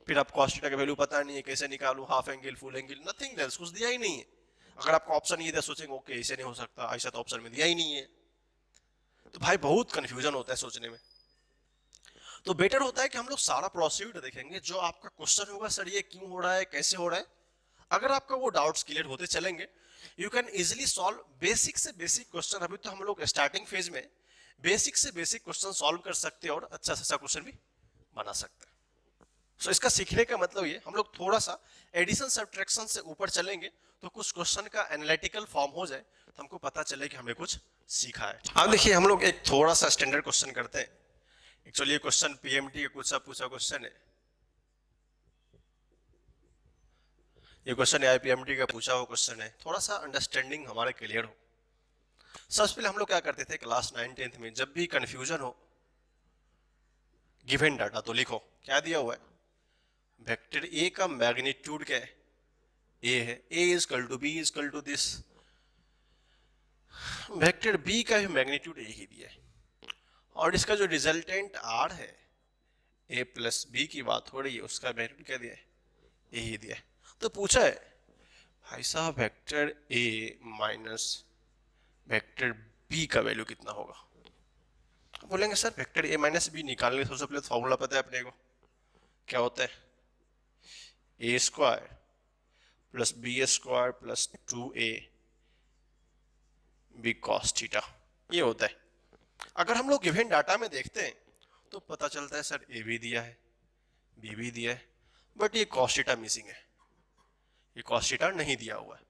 फिर आप cos थीटा का वैल्यू पता नहीं है, कैसे निकालूं, half angle full angle, nothing else, कुछ दिया ही नहीं है। अगर आपको ऑप्शन ये दिया सोचेंगे ओके ऐसे नहीं हो सकता, ऐसा तो ऑप्शन में दिया ही नहीं है। तो भाई बहुत कंफ्यूजन होता है सोचने में। तो बेटर होता है कि हम लोग सारा प्रोसीड देखेंगे, जो आपका क्वेश्चन होगा सर ये क्यों हो रहा है, कैसे हो रहा है, अगर आपका वो डाउट्स क्लियर होते चलेंगे, you can easily solve basic से बेसिक क्वेश्चन। अभी तो हम लोग स्टार्टिंग फेज में बेसिक से बेसिक क्वेश्चन सॉल्व कर सकते हैं और अच्छा से अच्छा क्वेश्चन भी बना सकते हैं। सो इसका सीखने का मतलब ये, हम लोग थोड़ा सा एडिशन सब्ट्रैक्शन से ऊपर चलेंगे तो कुछ क्वेश्चन का एनालिटिकल फॉर्म हो जाए तो हमको पता चले कि हमने कुछ सीखा है। अब देखिए हम लोग एक थोड़ा सा स्टैंडर्ड क्वेश्चन करते हैं। एक्चुअली ये क्वेश्चन पीएमटी का पूछा क्वेश्चन है। ये क्वेश्चन आईपीएमटी का पूछा हुआ क्वेश्चन है, थोड़ा सा अंडरस्टैंडिंग हमारे क्लियर हो। सबसे पहले हम लोग क्या करते थे क्लास 9 10th में, जब भी कंफ्यूजन हो गिवन डाटा तो लिखो क्या दिया हुआ है, वेक्टर ए का मैग्नीट्यूड क्या है, ए है, A is equal to B is equal to this, vector B का भी मैग्नीट्यूड ए ही दिया है, और इसका जो रिजल्टेंट आर है, ए प्लस बी की बात हो रही है, उसका मैग्नीट्यूड क्या दिया है, ए ही दिया है। तो पूछा है भाई साहब वेक्टर ए माइनस वेक्टर बी का वैल्यू कितना होगा। बोलेंगे सर वेक्टर ए माइनस बी निकालने सबसे पहले फॉर्मूला पता है अपने को, क्या होता है, ए square plus B square plus 2a B cos theta, ये होता है। अगर हम लोग गिवन डाटा में देखते हैं तो पता चलता है सर ए भी दिया है, बी भी दिया है, बट ये कॉस थीटा मिसिंग है, ये कॉस थीटा नहीं दिया हुआ है।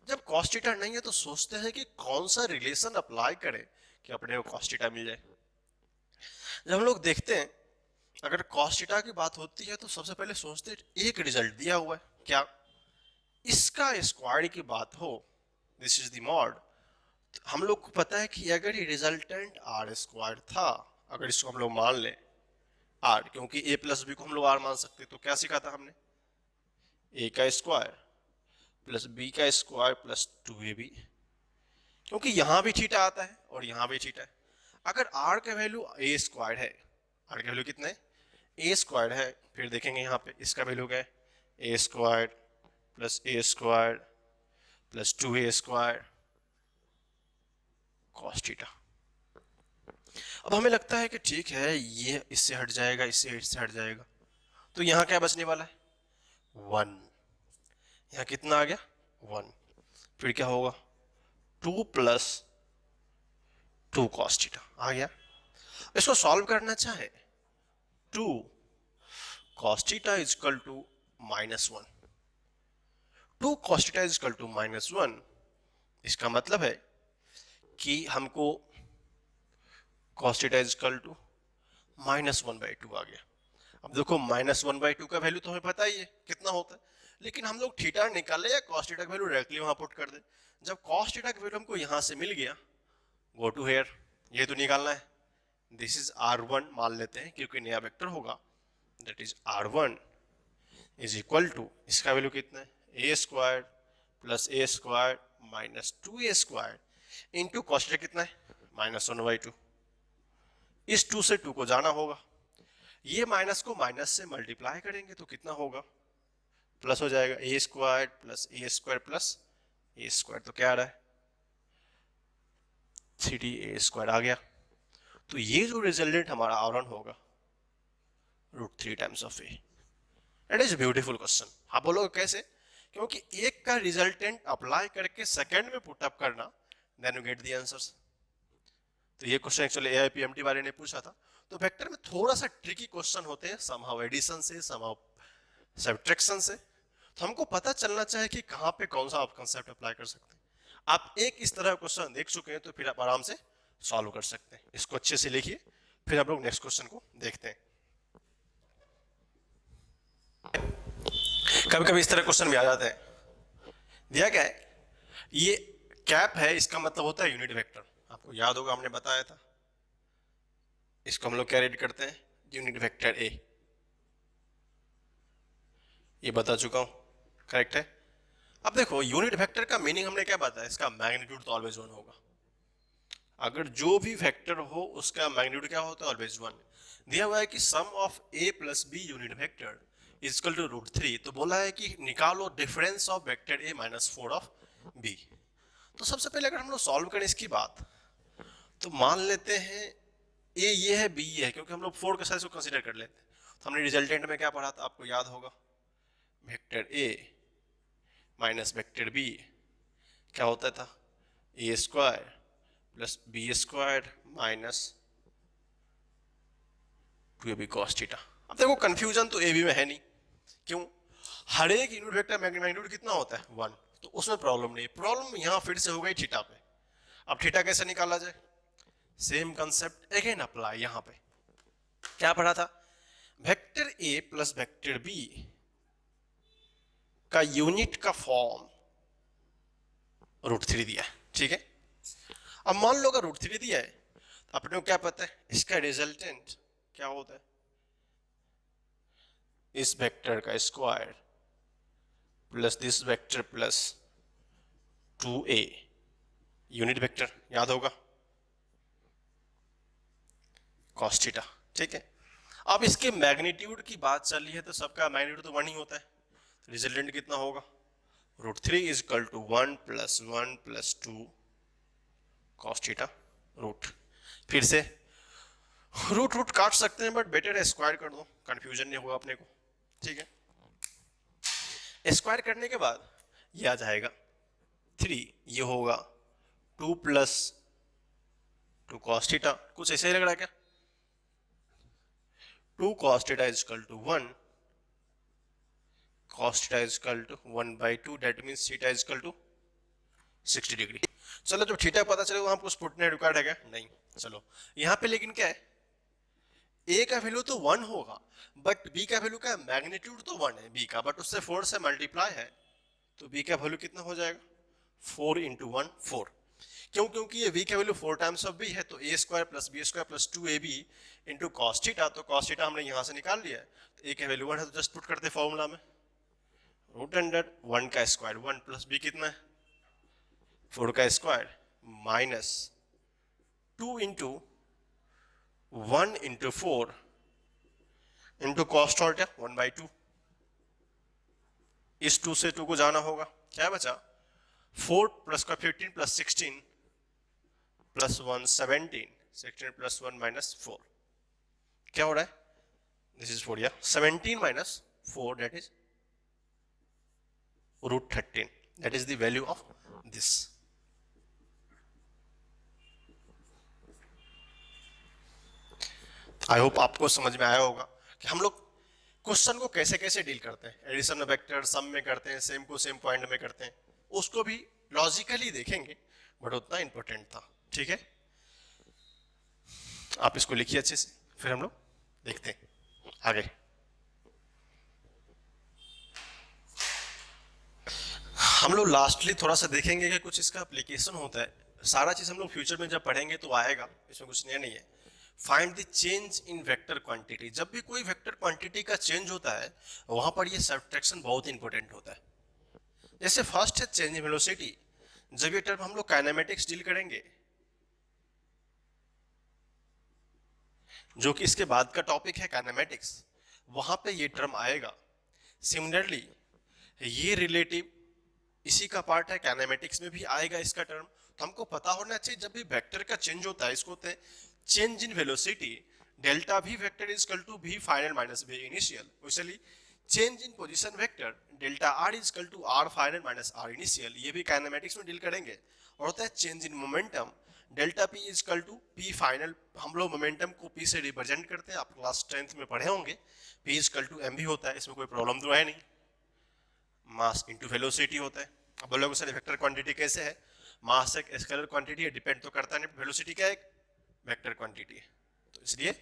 जब कॉस थीटा नहीं है तो सोचते हैं कि कौन सा रिलेशन अप्लाई करें कि अपने को कॉस थीटा मिल जाए। जब हम लोग देखते हैं अगर कॉस थीटा की बात होती है तो सबसे पहले सोचते हैं एक रिजल्ट दिया हुआ है, क्या इसका स्क्वायर की बात हो, दिस इज द मॉड। हम लोग को पता है कि अगर ये रिजल्टेंट आर स्क्वायर था, अगर इसको हम लोग मान लें आर, क्योंकि ए प्लस बी को हम लोग आर मान सकते, तो क्या सीखा था हमने, ए का स्क्वायर प्लस बी का स्क्वायर प्लस 2ab, क्योंकि यहां भी थीटा आता है और यहां भी थीटा है। अगर आर का वैल्यू ए स्क्वायर है, आर का वैल्यू कितना है, ए स्क्वायर है, फिर देखेंगे यहाँ पे इसका वैल्यू क्या है, ए square plus A square plus 2a square cos theta. अब हमें लगता है कि ठीक है, ये इससे हट जाएगा, इससे हट जाएगा, तो यहाँ क्या बचने वाला है? 1। यहाँ कितना आ गया? 1। फिर क्या होगा? 2 प्लस 2 कॉस थीटा आ गया। इसको सॉल्व करना चाहे 2 cos theta is equal to -1। 2 cos theta is equal to -1, इसका मतलब है कि हमको cos theta is equal to -1/2 आ गया। अब देखो -1/2 का वैल्यू तो हमें पता ही है कितना होता है, लेकिन हम लोग थीटा निकाले या cos थीटा का वैल्यू डायरेक्टली वहां पुट कर दे। जब cos थीटा का वैल्यू हमको यहां से मिल गया, गो टू हेयर, ये तो निकालना है। दिस इज R1 मान लेते हैं क्योंकि नया वेक्टर होगा, that is R1 is equal to, इसका वैल्यू कितना है? ए square plus A square minus 2a square into cos theta कितना है? -1/2। इस 2 से 2 को जाना होगा, ये माइनस को माइनस से मल्टीप्लाई करेंगे तो कितना होगा? प्लस हो जाएगा, ए square plus A square plus A square, तो क्या आ रहा है? 3a स्क्वायर आ गया। तो ये जो रिजल्टेंट हमारा R1 होगा, √3 times of a. It is beautiful question. आप बोलोगे कैसे? क्योंकि एक का रिजल्टेंट अप्लाई करके सेकंड में पुट अप करना, then you get the answers. तो ये क्वेश्चन एक्चुअली एआईपीएमटी वाले ने पूछा था। तो वेक्टर में थोड़ा सा ट्रिकी क्वेश्चन होते हैं, समहाउ एडिशन से, समहाउ सब्ट्रैक्शन से। तो हमको पता चलना चाहिए कि कहाँ पे कौन सा आप कंसेप्ट अप्लाई कर सकते हैं। आप एक इस तरह क्वेश्चन देख चुके हैं तो फिर आप आराम से सॉल्व कर सकते हैं। इसको अच्छे से लिखिए, फिर हम लोग नेक्स्ट क्वेश्चन को देखते हैं। कभी कभी इस तरह क्वेश्चन भी आ जाते हैं। दिया क्या है? ये कैप है, इसका मतलब होता है यूनिट वेक्टर। आपको याद होगा हमने बताया था, इसको हम लोग क्या रीड करते हैं? Unit vector A. ये बता चुका हूं, करेक्ट है। अब देखो यूनिट वेक्टर का मीनिंग हमने क्या बताया? इसका मैग्नीट्यूड तो ऑलवेज 1 होगा। अगर जो भी वेक्टर हो उसका मैग्नीट्यूड क्या होता है? ऑलवेज 1। दिया हुआ है कि sum of A plus B unit vector is equal to √3। तो बोला है कि निकालो difference of vector A minus 4 of B. तो सबसे पहले अगर हम लोग सॉल्व करें इसकी बात, तो मान लेते हैं ए ये है, बी ये है, क्योंकि हम लोग 4 के साइज को कंसीडर कर लेते हैं। तो हमने रिजल्टेंट में क्या पढ़ा था? आपको याद होगा, वेक्टर ए माइनस वेक्टर बी क्या होता था? A square plus B square minus 2ab cos theta. अब देखो कंफ्यूजन तो ए बी में है नहीं, क्यों? हर एक यूनिट वेक्टर मैग्नीट्यूड कितना होता है? 1। तो उसमें प्रॉब्लम नहीं। प्रॉब्लम यहां फिर से हो गई थीटा पे। अब थीटा कैसे निकाला जाए? Same concept again apply. यहां पे क्या पढ़ा था? वेक्टर ए प्लस वेक्टर बी का यूनिट का फॉर्म √3 दिया है, ठीक है। अब मान लो अगर √3 दिया है तो अपने को क्या पता है? इसका रिजल्टेंट क्या होता है? इस वेक्टर का square plus this vector plus 2a unit vector, याद होगा, cos थीटा, ठीक है। अब इसके मैग्नीट्यूड की बात चल रही है तो सबका मैग्नीट्यूड तो 1 ही होता है। तो रिजल्टेंट कितना होगा? √3 is equal to 1 + 1 + 2 cos theta root. फिर से रूट काट सकते हैं, बट बेटर है स्क्वायर कर दो, कंफ्यूजन नहीं होगा अपने को, ठीक है। स्क्वायर करने के बाद ये आ जाएगा 3, ये होगा 2 + 2 cos थीटा। कुछ ऐसे ही लग रहा है क्या? 2 cos theta is equal to 1 cos theta is equal to 1/2, that means theta is equal to 60 degree. चलो जब थीटा पता चले वहां कुछ पुटने रिक्वायर्ड है क्या? नहीं। चलो यहाँ पे लेकिन क्या है? ए का वैल्यू तो 1 होगा, बट बी का वैल्यू क्या है? मैग्नीट्यूड तो 1 है बी का, बट उससे 4 से मल्टीप्लाई है, तो बी का वैल्यू कितना हो जाएगा? 4 × 1 4। क्यों? क्योंकि ये v का वैल्यू 4 टाइम्स ऑफ b है, तो a square plus b square plus 2ab into cos theta. तो कॉस थीटा हमने यहां से निकाल लिया है, तो a का वैल्यू 1 है, तो जस्ट पुट करते फॉर्मूला में, √100 का स्क्वायर 1 प्लस b कितना है? 4 का square minus 2 × 1 × 4 into cos theta 1/2। इस 2 से 2 को जाना होगा, क्या बचा 4 प्लस का 15 प्लस 16 प्लस 1 17, 16 प्लस 1 माइनस 4, क्या हो रहा है, दिस इज 4 या 17 minus 4 that is root 13, that is the value of this. I hope आपको समझ में आया होगा कि हम लोग क्वेश्चन को कैसे कैसे डील करते हैं, एडिशन वेक्टर, सम में करते हैं, सेम को सेम पॉइंट में करते हैं, उसको भी लॉजिकली देखेंगे, बट उतना इंपॉर्टेंट था। ठीक है, आप इसको लिखिए अच्छे से, फिर हम लोग देखते हैं आगे। हम लोग लास्टली थोड़ा सा देखेंगे कि कुछ इसका एप्लीकेशन होता है, सारा चीज हम लोग फ्यूचर में जब पढ़ेंगे तो आएगा, इसमें कुछ नया नहीं है। Find the change in vector quantity, जब भी कोई वेक्टर क्वांटिटी का चेंज होता है वहां पर ये सब्ट्रैक्शन बहुत इंपॉर्टेंट होता है। जैसे फर्स्ट है चेंज इन वेलोसिटी, जब ये टर्म हम लोग काइनेमेटिक्स डील करेंगे, जो कि इसके बाद का टॉपिक है काइनेमेटिक्स, वहां पे ये टर्म आएगा। सिमिलरली ये रिलेटिव इसी का पार्ट है, काइनेमेटिक्स में भी आएगा इसका टर्म। तो हमको पता होना चाहिए जब भी वेक्टर का चेंज होता है इसको होते हैं change in velocity, delta v vector is equal to v final minus v initial. वैसे change in position vector delta r is equal to r final minus r initial, ये भी काइनेमेटिक्स में डील करेंगे। और होता है change in momentum, delta p is equal to p final, हम लोग मोमेंटम को p से रिप्रेजेंट करते हैं, आप क्लास 10th में पढ़े होंगे, p is equal to mv होता है, इसमें कोई प्रॉब्लम तो है नहीं। मास इनटू वेलोसिटी होता है। अब बोलोगे सर वेक्टर क्वांटिटी कैसे है, मास एक स्केलर क्वांटिटी है, डिपेंड तो करता नहीं, वेलोसिटी क्या है, वेक्टर क्वांटिटी है, तो इसलिए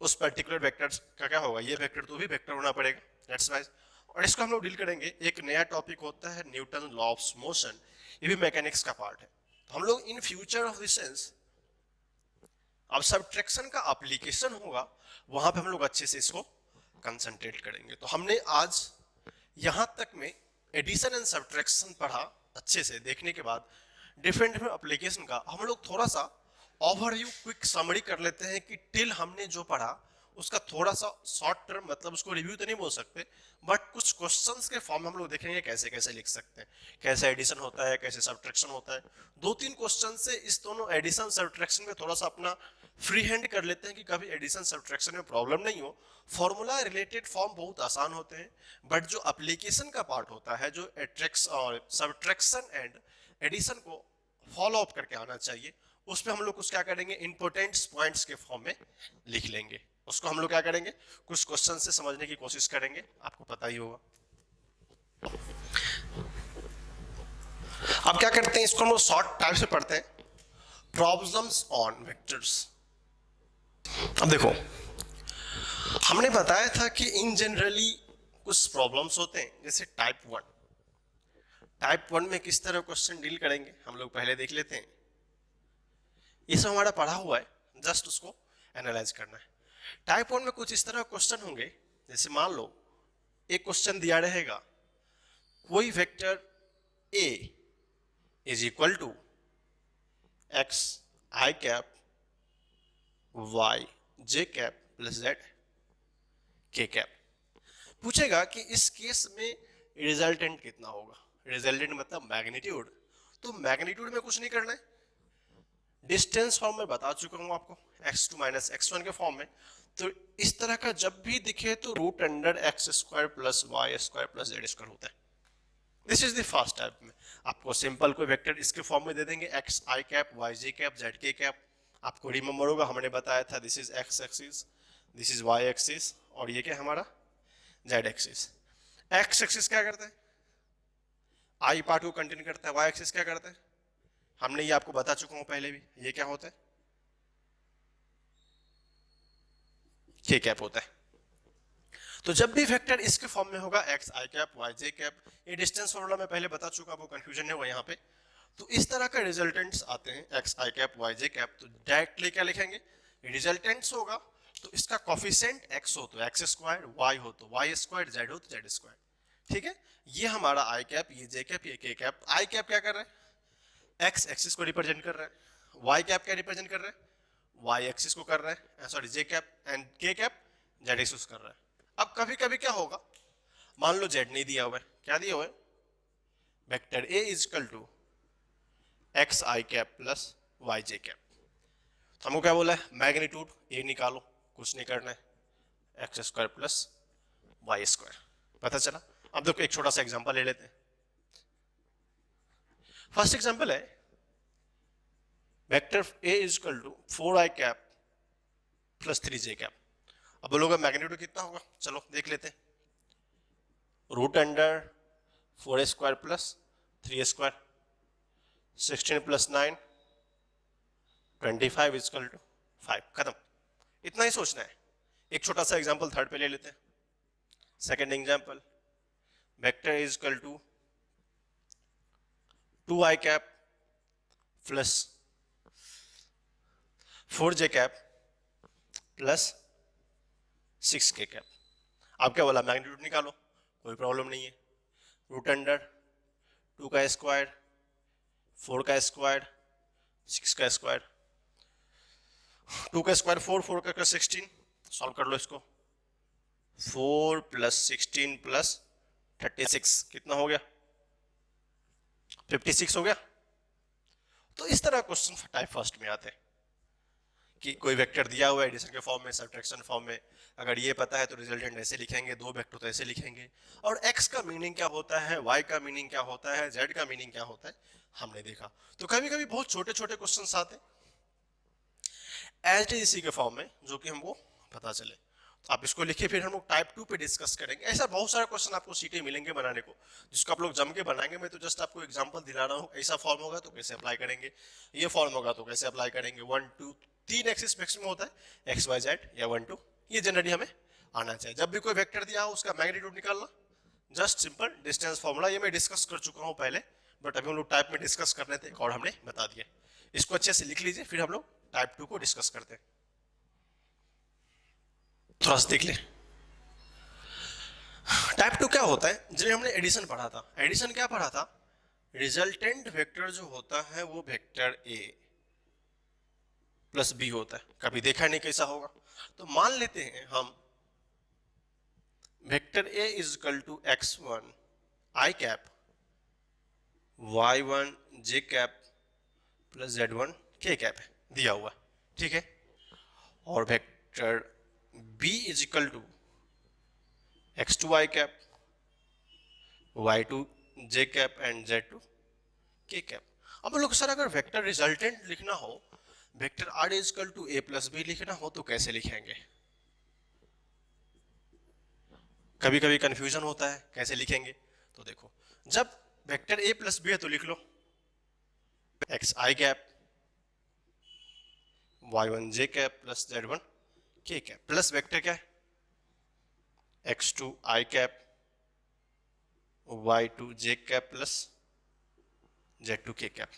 उस पर्टिकुलर वेक्टर का क्या होगा, ये वेक्टर तो भी वेक्टर होना पड़ेगा, दैट्स वाइज। और इसको हम लोग डील करेंगे, एक नया टॉपिक होता है न्यूटन लॉ ऑफ मोशन, ये भी मैकेनिक्स का पार्ट है। तो हम लोग in future of this sense, अब सब्ट्रैक्शन का एप्लीकेशन होगा, वहां पे हम लोग अच्छे से इसको कंसंट्रेट करेंगे। तो हमने आज यहां तक में एडिशन एंड सब्ट्रैक्शन पढ़ा, अच्छे से देखने के बाद डिफरेंट एप्लीकेशन का हम लोग थोड़ा सा ओवरव्यू क्विक समरी कर लेते हैं कि टिल हमने जो पढ़ा उसका थोड़ा सा शॉर्ट टर्म, मतलब उसको रिव्यू तो नहीं बोल सकते, बट कुछ क्वेश्चंस के फॉर्म में हम लोग देखेंगे कैसे कैसे लिख सकते हैं, कैसे एडिशन होता है, कैसे सब्ट्रैक्शन होता है। 2-3 क्वेश्चन से इस दोनों एडिशन सब्ट्रैक्शन में थोड़ा सा अपना फ्री हैंड कर लेते हैं कि कभी एडिशन सब्ट्रैक्शन में प्रॉब्लम नहीं हो। फॉर्मूला रिलेटेड फॉर्म बहुत आसान होते हैं, बट जो एप्लीकेशन का पार्ट होता है, जो सब्ट्रैक्शन एंड एडिशन को फॉलो अप करके आना चाहिए, उसमें हम लोग कुछ क्या करेंगे, इंपॉर्टेंट पॉइंट्स के फॉर्म में लिख लेंगे। उसको हम लोग क्या करेंगे, कुछ क्वेश्चन से समझने की कोशिश करेंगे, आपको पता ही होगा। अब क्या करते हैं, इसको हम लोग शॉर्ट टाइप से पढ़ते हैं, प्रॉब्लम्स ऑन वेक्टर्स। अब देखो हमने बताया था कि इन जनरली कुछ प्रॉब्लम्स होते हैं, जैसे टाइप 1। टाइप 1 में किस तरह क्वेश्चन डील करेंगे हम लोग पहले देख लेते हैं। ये सब हमारा पढ़ा हुआ है, जस्ट उसको एनालाइज करना है। टाइप 1 में कुछ इस तरह क्वेश्चन होंगे, जैसे मान लो एक क्वेश्चन दिया रहेगा, कोई vector a is equal to x i cap y j cap plus z k cap. पूछेगा कि इस केस में रिजल्टेंट कितना होगा, रिजल्टेंट मतलब मैग्नीट्यूड। तो मैग्नीट्यूड में कुछ नहीं करना है, डिस्टेंस फॉर्म में बता चुका हूं आपको, x2 माइनस x1 के फॉर्म में। तो इस तरह का जब भी दिखे तो root under x square plus y square plus z square होता है। This is the first type में आपको सिंपल कोई वेक्टर इसके फॉर्म में दे देंगे, x i cap y j cap z k cap. आपको रिमेंबर होगा हमने बताया था, this is x axis, this is y axis, और ये क्या हमारा जेड एक्सिस। एक्स एक्सिस क्या करता है, आई पार्ट को कंटिन्यू करता है, वाई एक्सिस क्या करता है, हमने ये आपको बता चुका हूं पहले भी, ये क्या होता है, के कैप होता है। तो जब भी वेक्टर इसके फॉर्म में होगा x i cap y j cap, ये डिस्टेंस फॉर्मूला मैं पहले बता चुका, वो कंफ्यूजन है वो यहाँ पे। तो इस तरह का रिजल्टेंट्स आते हैं x i cap y j cap, तो डायरेक्टली क्या लिखेंगे, रिजल्टेंट्स होगा तो इसका कोफिशिएंट एक्स हो तो एक्स स्क्वायर, वाई हो तो वाई स्क्वायर, जेड हो तो जेड स्क्वायर। ठीक है, ये हमारा आई कैप, ये जे कैप, ये के कैप। आई कैप क्या कर रहा है, एक्स एक्सिस को रिप्रेजेंट कर रहा है, वाई कैप क्या रिप्रेजेंट कर रहा है, वाई एक्सिस को कर रहा है, सॉरी जे कैप, एंड के कैप जेड एक्सिस कर रहा है। अब कभी कभी क्या होगा, मान लो जेड नहीं दिया हुआ है, क्या दिया हुआ है, vector a is equal to x i cap plus y j cap. तो हमको क्या बोला है, मैग्नीट्यूड ए निकालो, कुछ नहीं करना है, x square plus y square, पता चला। अब देखो एक छोटा सा एग्जांपल ले लेते हैं। फर्स्ट एग्जांपल है vector a is equal to 4i cap plus 3j cap. अब बोलोगे मैग्नीट्यूड कितना होगा, चलो देख लेते हैं। Root under 4a square plus 3a square, 16 plus 9 25 is equal to 5, खत्म। इतना ही सोचना है। एक छोटा सा एग्जांपल थर्ड पे ले लेते हैं। Second example, vector is equal to 2i cap plus 4j cap plus 6k cap. आप क्या बोला, मैग्नीट्यूड निकालो, कोई प्रॉब्लम नहीं है। रूट अंडर 2 का स्क्वायर 4 का स्क्वायर 6 का स्क्वायर, 2 का स्क्वायर 4, 4 का 16, सॉल्व कर लो इसको। 4 प्लस 16 प्लस 36 कितना हो गया, 56 हो गया। तो इस तरह क्वेश्चन टाइप फर्स्ट में आते हैं कि कोई वेक्टर दिया हुआ है एडिशन के फॉर्म में, सब्ट्रैक्शन फॉर्म में, अगर ये पता है तो रिजल्टेंट ऐसे लिखेंगे, दो वेक्टर तो ऐसे लिखेंगे, और x का मीनिंग क्या होता है, y का मीनिंग क्या होता है, z का मीनिंग क्या होता है, हमने देखा। तो कभी कभी बहुत छोटे छोटे क्वेश्चंस आते हैं एज इसी के फॉर्म में, जो कि हमको पता चले। तो आप इसको लिखिए, फिर हम लोग टाइप 2 पे डिस्कस करेंगे। ऐसा बहुत सारे क्वेश्चन आपको सीटें मिलेंगे बनाने को, जिसको आप लोग जम के बनाएंगे। मैं तो जस्ट आपको एग्जांपल दिला रहा हूँ, ऐसा फॉर्म होगा तो कैसे अप्लाई करेंगे, ये फॉर्म होगा तो कैसे अप्लाई करेंगे। 1 2 3 एक्सिस मैक्सिमम होता है, एक्स वाई जेड या 1 2, ये जनरली हमें आना चाहिए। जब भी कोई वेक्टर दिया हो उसका मैग्नीट्यूड निकालना, जस्ट सिंपल डिस्टेंस फॉर्मूला, ये मैं डिस्कस कर चुका हूँ पहले, बट अभी हम लोग टाइप में डिस्कस करने थे और हमने बता दिया। इसको अच्छे से लिख लीजिए, फिर हम लोग टाइप 2 को डिस्कस करते हैं। थोड़ा सा देख ले टाइप 2 क्या होता है। जब हमने एडिशन पढ़ा था, एडिशन क्या पढ़ा था, रिजल्टेंट वेक्टर जो होता है वो वेक्टर ए प्लस बी होता है। कभी देखा नहीं कैसा होगा। तो मान लेते हैं हम vector a is equal to x1 i cap y1 j cap plus z1 k cap है, दिया हुआ, ठीक है। और vector b is equal to x2 i cap y2 j cap and z2 k cap. अब लोग सर अगर vector resultant लिखना हो, vector r is equal to a plus b लिखना हो, तो कैसे लिखेंगे। कभी कभी कंफ्यूजन होता है कैसे लिखेंगे। तो देखो, जब वेक्टर a प्लस बी है तो लिख लो x i cap y1 j cap plus z1 k cap, plus vector क्या है x2 i cap y2 j cap plus z2 k cap.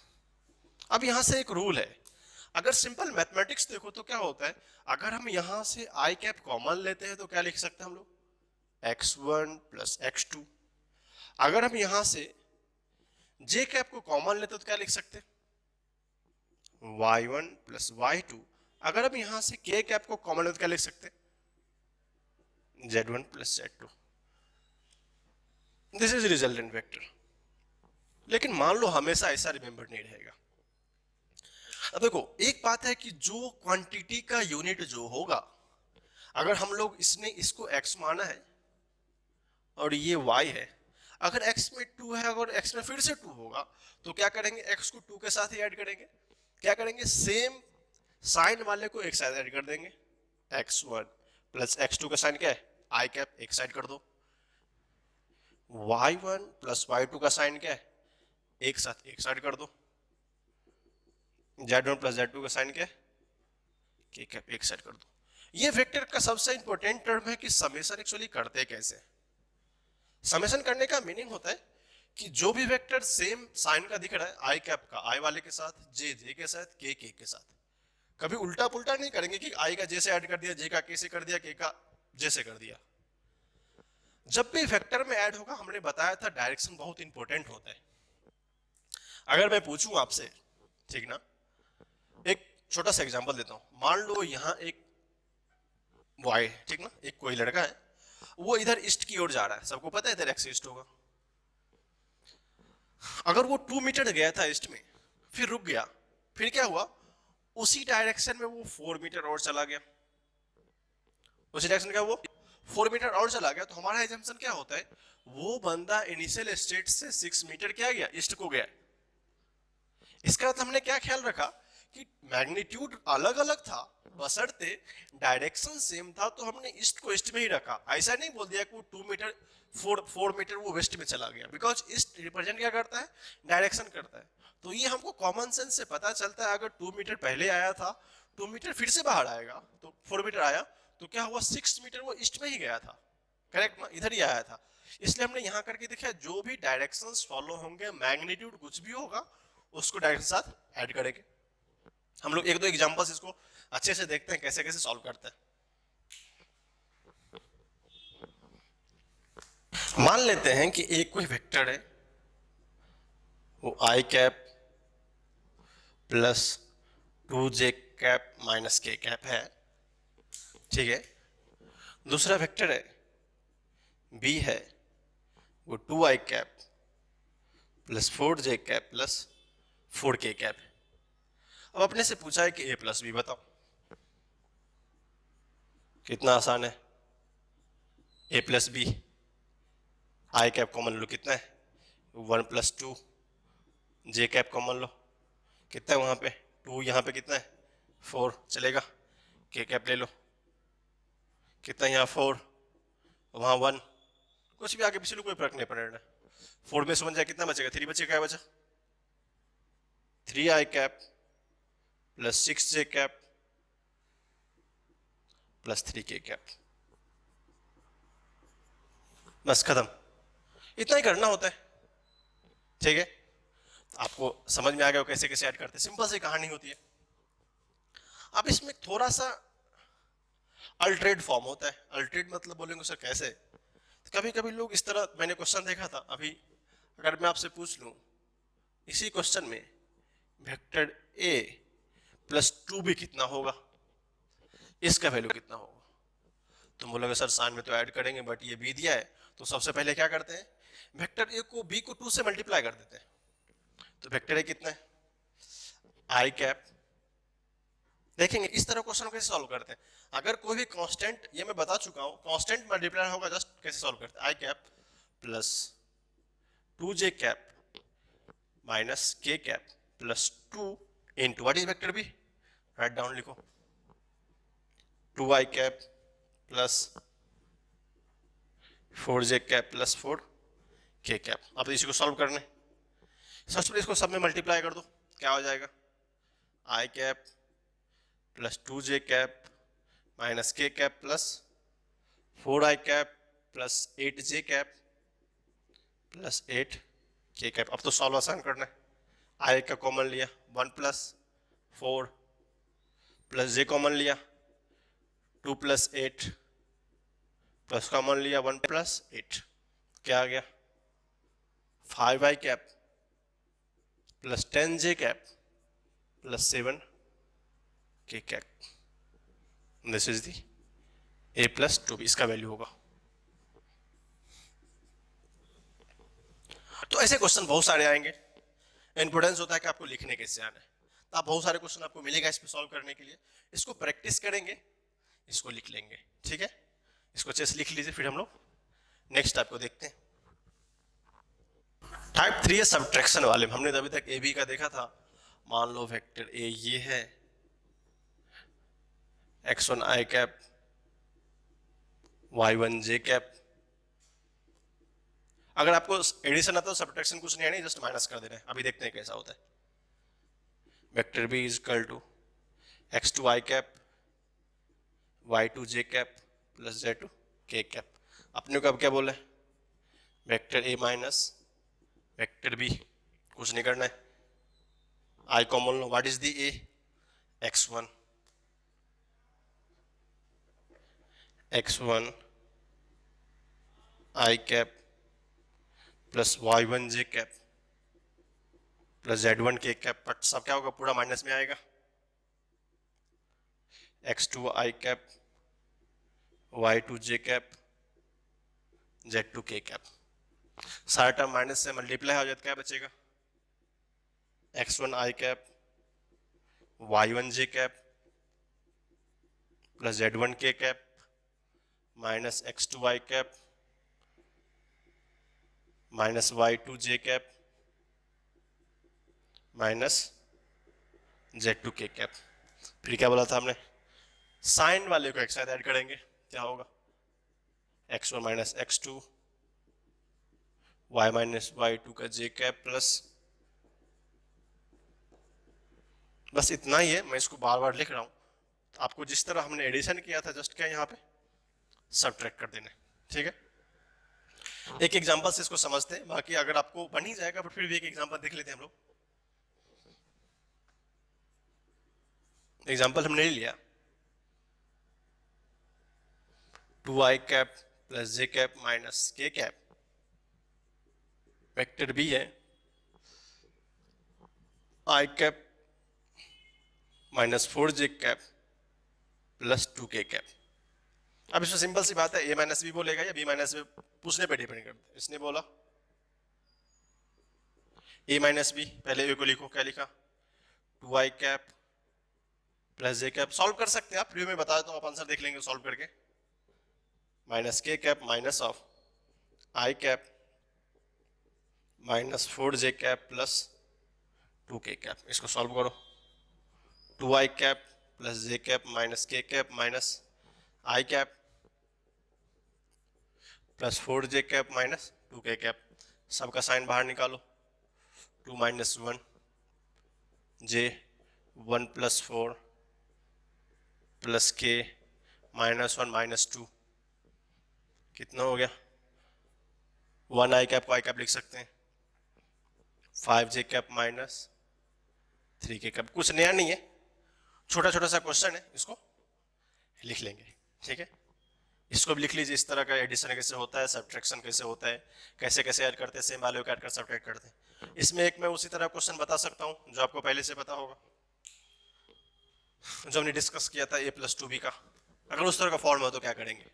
अब यहां से एक रूल है, अगर सिंपल मैथमेटिक्स देखो तो क्या होता है, अगर हम यहां से आई कैप कॉमन लेते हैं तो क्या लिख सकते हैं हम लोग, x1 प्लस x2। अगर हम यहां से j कैप को कॉमन लेते तो क्या लिख सकते हैं, y1 प्लस y2। अगर हम यहां से k कैप को कॉमन लेते तो क्या लिख सकते हैं, z1 plus z2। This is resultant vector. लेकिन मान लो हमेशा ऐसा रिमेंबर नहीं रहेगा। अब देखो एक बात है कि जो क्वांटिटी का यूनिट जो होगा, अगर हम लोग इसको x माना है और ये y है, अगर x में 2 है, अगर x में फिर से 2 होगा तो क्या करेंगे, x को 2 के साथ ही ऐड करेंगे। क्या करेंगे, सेम साइन वाले को एक साइड ऐड कर देंगे, x1 प्लस x2 का साइन क्या है आई कैप, एक साइड कर दो। y1 प्लस y2 का साइन क्या है, एक साथ एक साइड कर दो। z1 प्लस z2 का साइन क्या है के कैप, एक साइड कर दो। ये वेक्टर का सबसे इंपॉर्टेंट टर्म है कि समेशन एक्चुअली करते कैसे। समेशन करने का मीनिंग होता है कि जो भी वेक्टर सेम साइन का दिख रहा है, आई कैप का आई वाले के साथ, जे जे के साथ, के के साथ, कभी उल्टा पुल्टा नहीं करेंगे कि आई का जे से ऐड कर दिया, जे का के से कर दिया, के का जे से कर दिया। जब भी वेक्टर में ऐड होगा, हमने बताया था डायरेक्शन बहुत इंपॉर्टेंट होता है। अगर मैं पूछूं आपसे, ठीक ना, एक छोटा सा एग्जांपल देता हूं। मान लो यहां एक बॉय, ठीक ना, एक कोई लड़का है, वो इधर ईस्ट की ओर जा रहा है, सबको पता है इधर एक्स ईस्ट होगा। अगर वो 2 मीटर गया था ईस्ट में, फिर रुक गया, फिर क्या हुआ, उसी डायरेक्शन में वो 4 मीटर और चला गया, उसी डायरेक्शन क्या वो 4 मीटर और चला गया, तो हमारा एजम्पशन क्या होता है, वो बंदा इनिशियल स्टेट से 6 मीटर क्या गया, ईस्ट को गया। इसका मतलब हमने क्या ख्याल रखा कि मैग्नीट्यूड अलग अलग था, बशर्ते डायरेक्शन सेम था, तो हमने ईस्ट को ईस्ट में ही रखा। ऐसा नहीं बोल दिया कि वो 2 मीटर 4 मीटर वो वेस्ट में चला गया, बिकॉज ईस्ट रिप्रेजेंट क्या करता है, डायरेक्शन करता है। तो ये हमको कॉमन सेंस से पता चलता है, अगर 2 मीटर पहले आया था, 2 मीटर फिर से बाहर आएगा, तो 4 मीटर आया, तो क्या हुआ, 6 मीटर वो ईस्ट में ही गया था, करेक्ट ना, इधर ही आया था। इसलिए हमने यहां करके देखा, जो भी डायरेक्शंस फॉलो होंगे, मैग्नीट्यूड कुछ भी होगा, उसको डायरेक्शन साथ ऐड करेंगे। हम लोग एक दो एग्जांपल्स इसको अच्छे से देखते हैं कैसे कैसे सॉल्व करते हैं। मान लेते हैं कि एक कोई वेक्टर है, वो I cap plus 2j cap minus K cap है, ठीक है। दूसरा वेक्टर है बी है, वो 2i cap plus 4j cap plus 4k cap है। अब अपने से पूछा है कि a प्लस बी बताओ, कितना आसान है, a plus B, I cap common लो, कितना है 1 + 2, जे कैप कॉमन लो, कितना है वहां पे 2, यहाँ पे कितना है 4, चलेगा, के कैप ले लो, कितना यहाँ 4, वहां 1, कुछ भी आगे पीछे लो, कोई फर्क नहीं पड़ेगा। 4 में से 1 जाए कितना बचेगा, 3 बचेगा, क्या बचा 3i cap plus 6j cap plus 3k cap, बस खत्म, इतना ही करना होता है, ठीक है। आपको समझ में आ गया कैसे कैसे ऐड करते हैं, सिंपल सी कहानी होती है। अब इसमें थोड़ा सा अल्टरेट फॉर्म होता है, अल्टरेट मतलब बोलेंगे सर कैसे, तो कभी कभी लोग इस तरह, मैंने क्वेश्चन देखा था अभी, अगर मैं आपसे पूछ लूं इसी क्वेश्चन में वेक्टर ए प्लस 2b कितना होगा, इसका वैल्यू कितना होगा, तो बोलोगे सर साइन में तो ऐड करेंगे, बट ये बी दिया है, तो सबसे पहले क्या करते हैं, वेक्टर ए को बी को 2 से मल्टीप्लाई कर देते हैं, तो वेक्टर ए कितना है आई कैप। देखेंगे इस तरह क्वेश्चन कैसे सॉल्व करते हैं, अगर कोई भी कांस्टेंट, ये मैं बता चुका हूं, कांस्टेंट मल्टीप्लाई होगा, जस्ट कैसे सॉल्व करते हैं, I cap plus 2j cap minus K cap plus 2 into what is vector B, right down लिखो, 2i cap plus 4j cap plus 4k cap. अब इसी को सॉल्व करने, सबसे पहले इसको सब में मल्टीप्लाई कर दो, क्या हो जाएगा, I cap plus 2j cap minus K cap plus 4i cap plus 8j cap plus 8k cap. अब तो सॉल्व आसान करना है, आई का कॉमन लिया 1 + 4 प्लस जे कॉमन लिया 2 + 8 प्लस कॉमन लिया 1 + 8, क्या आ गया 5i cap plus 10j cap plus 7k cap. This is the a plus 2b, इसका वैल्यू होगा। तो ऐसे क्वेश्चन बहुत सारे आएंगे, इंपोर्टेंस होता है कि आपको लिखने कैसे आना है, तो आप बहुत सारे क्वेश्चन आपको मिलेगा इस पे सॉल्व करने के लिए, इसको प्रैक्टिस करेंगे, इसको लिख लेंगे, ठीक है। इसको अच्छे से लिख लीजिए, फिर हम लोग नेक्स्ट टाइप को देखते हैं। टाइप 3 है सब्ट्रैक्शन वाले में, हमने अभी तक ए बी का देखा था। मान लो वेक्टर ए ये है, x1 i cap y1 j cap, अगर आपको एडिशन आता है तो सब्ट्रैक्शन कुछ नहीं है, जस्ट माइनस कर दे रहे हैं, अभी देखते हैं कैसा होता है। Vector B is equal to x2 i cap y2 j cap plus z2 k cap. अपने को अब क्या बोला है, वेक्टर ए माइनस वेक्टर बी, कुछ नहीं करना है, आई कॉमन लो, what is the a, x1 i cap plus y1 j cap plus z1 k cap, but सब क्या होगा, पूरा माइनस में आएगा, x2 i cap y2 j cap z2 k cap. सारा टर्म माइनस से मल्टीप्लाई हो जाए तो क्या बचेगा, x1 i cap y1 j cap plus z1 k cap minus x2 i cap minus y2 j cap minus z2 k cap. फिर क्या बोला था हमने, साइन वाले को एक साथ ऐड करेंगे, क्या होगा x1 minus x2 y minus y2 का j कैप प्लस, बस इतना ही है, मैं इसको बार बार लिख रहा हूं। आपको जिस तरह हमने एडिशन किया था जस्ट क्या यहाँ पे सबट्रैक्ट कर देना है, ठीक है। एक एग्जांपल से इसको समझते हैं, बाकी अगर आपको बन ही जाएगा पर फिर भी एक एग्जांपल देख लेते हैं हम लोग। एग्जांपल हमने ले लिया 2i cap plus j cap minus k cap, vector b है i cap minus 4j cap plus 2k cap. अब इसमें सिंपल सी बात है, a माइनस बी बोलेगा या b माइनस बी, पूछने पे डिपेंड करता है। इसने बोला a माइनस बी, पहले a को लिखो, क्या लिखा 2i cap plus j cap, solve कर सकते हैं आप, प्रीव्यू में बता देता हूं, आप आंसर देख लेंगे सॉल्व करके, minus k cap minus of i cap minus 4j cap plus 2k cap. इसको सॉल्व करो, 2i cap plus j cap minus k cap minus i cap plus 4j cap minus 2k cap. सबका sign बाहर निकालो, 2 minus 1 j 1 plus 4 plus k minus 1 minus 2, कितना हो गया 1 i cap को i cap लिख सकते हैं, 5j cap minus 3k cap. कुछ नया नहीं है, छोटा छोटा सा क्वेश्चन है, इसको लिख लेंगे, ठीक है। इसको भी लिख लीजिए, इस तरह का एडिशन कैसे होता है, सब्ट्रैक्शन कैसे होता है, कैसे कैसे ऐड करते हैं, सेम वैल्यू को ऐड कर सब्ट्रैक्ट करते हैं। इसमें एक मैं उसी तरह क्वेश्चन बता सकता हूं जो आपको पहले से पता होगा, जो हमने डिस्कस किया था a प्लस 2b का। अगर उस तरह का फॉर्म हो तो क्या करेंगे,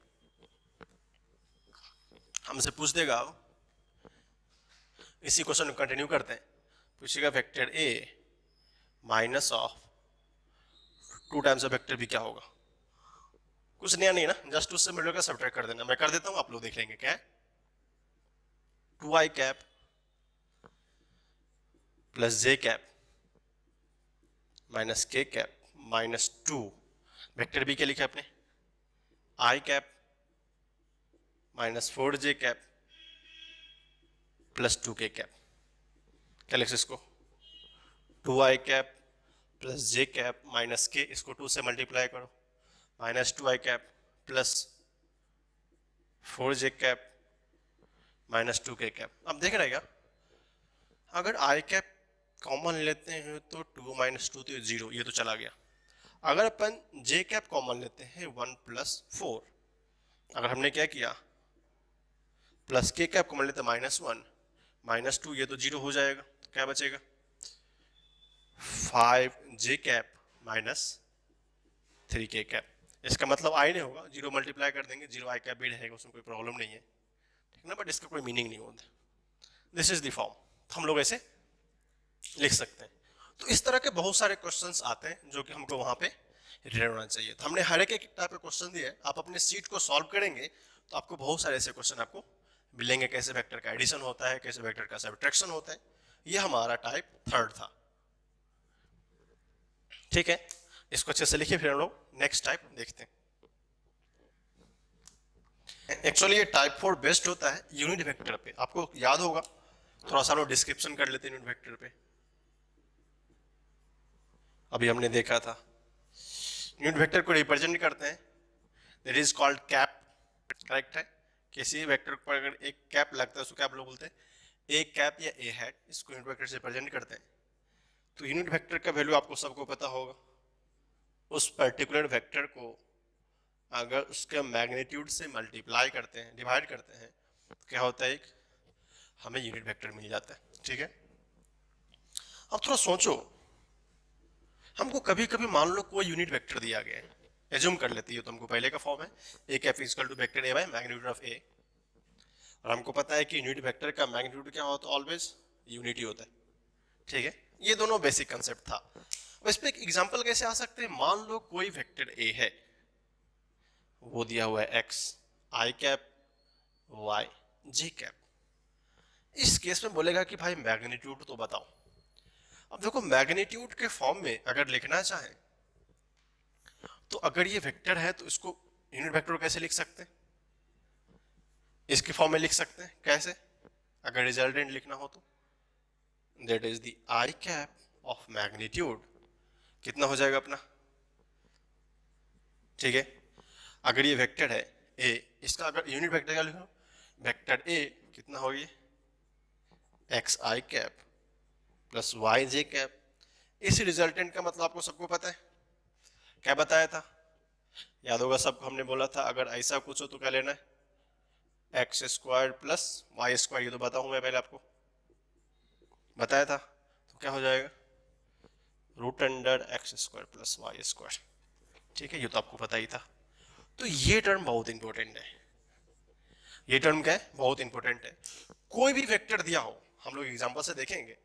हमसे पूछ देगा, इसी क्वेश्चन को कंटिन्यू करते हैं, पूछेगा vector a minus of 2 times of vector b क्या होगा। कुछ नया नहीं ना, जस्ट उससे मिलकर का सब्ट्रैक्ट कर देना। मैं कर देता हूं, आप लोग देख लेंगे क्या है, 2i cap plus j cap minus k cap minus 2, vector b क्या लिखा आपने i cap minus 4j cap plus 2k cap. क्या लिख इसको 2i cap plus j cap minus k, इसको 2 से मल्टीप्लाई करो, minus 2i cap plus 4j cap minus 2k cap. अब देख रहे क्या, अगर i कैप कॉमन लेते हैं तो 2 माइनस 2 तो 0, ये तो चला गया। अगर अपन j कैप कॉमन लेते हैं 1 प्लस 4, अगर हमने क्या किया प्लस k कैप कॉमन लेते हैं माइनस 1 माइनस 2, ये तो 0 हो जाएगा, तो क्या बचेगा 5j cap minus 3k cap. इसका मतलब i नहीं होगा, 0 मल्टीप्लाई कर देंगे, 0 i कैप भी रहेगा, उसमें कोई प्रॉब्लम नहीं है, ठीक ना, बट इसका कोई मीनिंग नहीं होता। दिस इज द फॉर्म, हम लोग ऐसे लिख सकते हैं। तो इस तरह के बहुत सारे क्वेश्चंस आते हैं जो कि हमको वहां पे रिलेट होना चाहिए। तो हमने हर एक टाइप का क्वेश्चन दिया है, आप अपने सीट को सॉल्व करेंगे तो आपको बहुत सारे ऐसे क्वेश्चन आपको मिलेंगे, कैसे वेक्टर का एडिशन होता है, कैसे वेक्टर का सब्ट्रैक्शन होता है। ये हमारा टाइप 3 था, ठीक है। इसको अच्छे से लिखिए, फिर हम लोग नेक्स्ट टाइप देखते हैं। एक्चुअली ये टाइप 4 बेस्ड होता है यूनिट वेक्टर पे, आपको याद होगा, थोड़ा सा हम लोग डिस्क्रिप्शन कर लेते हैं यूनिट वेक्टर पे। अभी हमने देखा था यूनिट वेक्टर को रिप्रेजेंट करते हैं, that is called cap, correct है। किसी वेक्टर पर अगर एक कैप लगता है उसको क्या आप लोग बोलते हैं, ए कैप या ए हैट, इसको यूनिट वेक्टर से रिप्रेजेंट करते हैं। तो यूनिट वेक्टर का वैल्यू आपको सबको पता होगा, उस पर्टिकुलर वेक्टर को अगर उसके मैग्नीट्यूड से मल्टीप्लाई करते हैं, डिवाइड करते हैं, तो क्या होता है, एक हमें यूनिट वेक्टर मिल जाता है, ठीक है। अब थोड़ा सोचो, हमको कभी कभी मान लो कोई यूनिट वेक्टर दिया गया है, एज्यूम कर लेती है, तो हमको पहले का फॉर्म है a cap equal to vector a by magnitude of a, और हमको पता है कि यूनिट वेक्टर का मैग्नीट्यूड क्या होता है, ऑलवेज यूनिटी होता है। ठीक है, ये दोनों बेसिक कंसेप्ट था। अब इस पे एक एग्जांपल कैसे आ सकते हैं, मान लो कोई वेक्टर ए है, वो दिया हुआ है x i cap y j cap. इस केस में बोलेगा कि भाई मैग्नीट्यूड तो बताओ। अब देखो मैग्नीट्यूड के फॉर्म में अगर लिखना चाहे तो अगर ये वेक्टर है तो इसको यूनिट वेक्टर कैसे लिख सकते हैं, इसके फॉर्म में लिख सकते हैं। कैसे, अगर रिजल्टेंट लिखना हो तो that is the I cap of magnitude, कितना हो जाएगा अपना। ठीक है, अगर ये वेक्टर है ए, इसका अगर यूनिट वेक्टर क्या लिखो, वेक्टर ए कितना हो ये x i cap plus y j cap. इस रिजल्टेंट का मतलब आपको सबको पता है, क्या बताया था, याद होगा सबको, हमने बोला था अगर ऐसा कुछ हो तो क्या लेना है, x square plus y square. ये तो बताऊं मैं पहले आपको बताया था, तो क्या हो जाएगा root under x square plus y square. ठीक है, ये तो आपको पता ही था। तो ये टर्म बहुत इंपॉर्टेंट है, ये टर्म क्या है, बहुत इंपॉर्टेंट है। कोई भी वेक्टर दिया हो, हम लोग एग्जांपल से देखेंगे,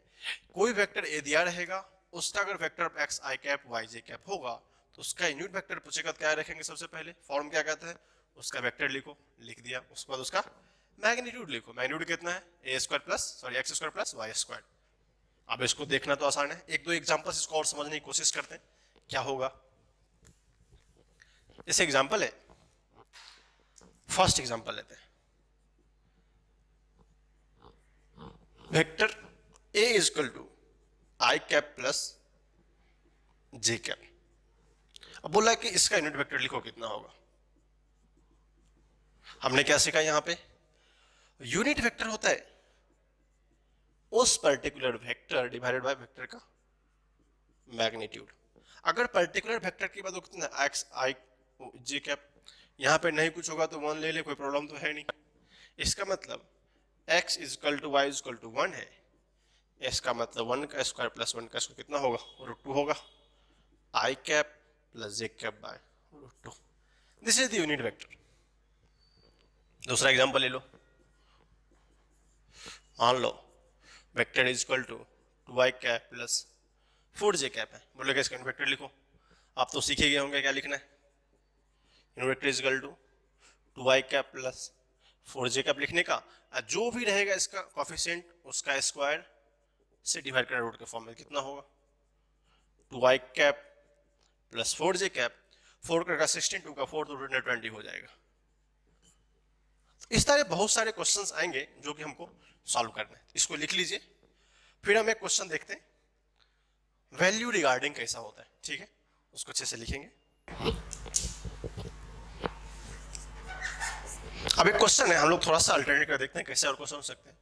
कोई वेक्टर ए दिया रहेगा, उसका अगर vector x i cap y j cap होगा तो उसका यूनिट वेक्टर पूछेगा तो क्या रखेंगे, सबसे पहले फॉर्म क्या कहता है, उसका वेक्टर लिखो, लिख दिया, उसके बाद उसका मैग्नीट्यूड लिखो। मैग्नीट्यूड कितना है, ए square plus sorry x square plus y square. अब इसको देखना तो आसान है, एक दो एग्जांपल इसको और समझने की कोशिश करते हैं क्या होगा। जैसे एग्जांपल है, फर्स्ट एग्जांपल लेते हैं, vector a is equal to i cap plus j cap. अब बोला कि इसका यूनिट वेक्टर लिखो, कितना होगा। हमने क्या सीखा यहां पे, यूनिट वेक्टर होता है उस particular vector divided by vector का मैग्नीट्यूड। अगर पर्टिकुलर वेक्टर की बात हो कितना एक्स आई जे कैप, यहां पे नहीं कुछ होगा तो वन ले ले, कोई प्रॉब्लम तो है नहीं। इसका मतलब x is equal to y is equal to one है, इसका मतलब वन का स्क्वायर प्लस वन का स्क्वायर कितना होगा, रूट टू होगा। I cap plus j cap by root two, this is the unit vector. दूसरा एग्जांपल ले लो, मान लो vector is equal to two i cap plus four j cap है, बोलेगा इसका यूनिट वेक्टर लिखो। आप तो सीखे गए होंगे क्या लिखना है, unit vector is equal to two i cap plus four j cap लिखने का जो भी रहेगा इसका कॉफिशिएंट उसका स्क्वायर से डिवाइड करना रूट के फॉर्म में, कितना होगा two i cap plus four j cap, four का 16, टू का 4 तो 20 हो जाएगा। इस तरह बहुत सारे क्वेश्चंस आएंगे जो कि हमको सॉल्व करना है, इसको लिख लीजिए। फिर हम एक क्वेश्चन देखते हैं, वैल्यू रिगार्डिंग कैसा होता है। ठीक है, उसको अच्छे से लिखेंगे। अब एक क्वेश्चन है, हम लोग थोड़ा सा अल्टरनेट कर देखते हैं कैसे और क्वेश्चन हो सकते हैं।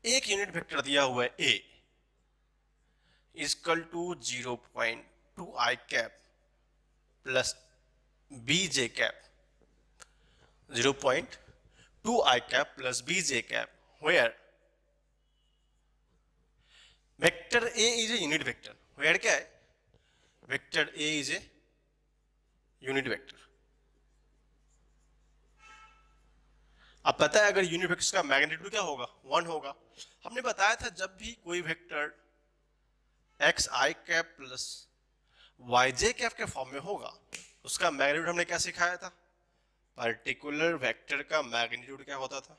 एक यूनिट वेक्टर दिया हुआ है a is equal to 0.2 i cap plus b j cap, 0.2 i cap plus b j cap, where vector a is a unit vector. Where क्या है, vector a is a unit vector. अब पता है अगर unit vector का magnitude क्या होगा, one होगा। हमने बताया था जब भी कोई vector x i cap plus y j cap के फॉर्म में होगा उसका मैग्नीट्यूड हमने क्या सिखाया था, पर्टिकुलर वेक्टर का मैग्नीट्यूड क्या होता था,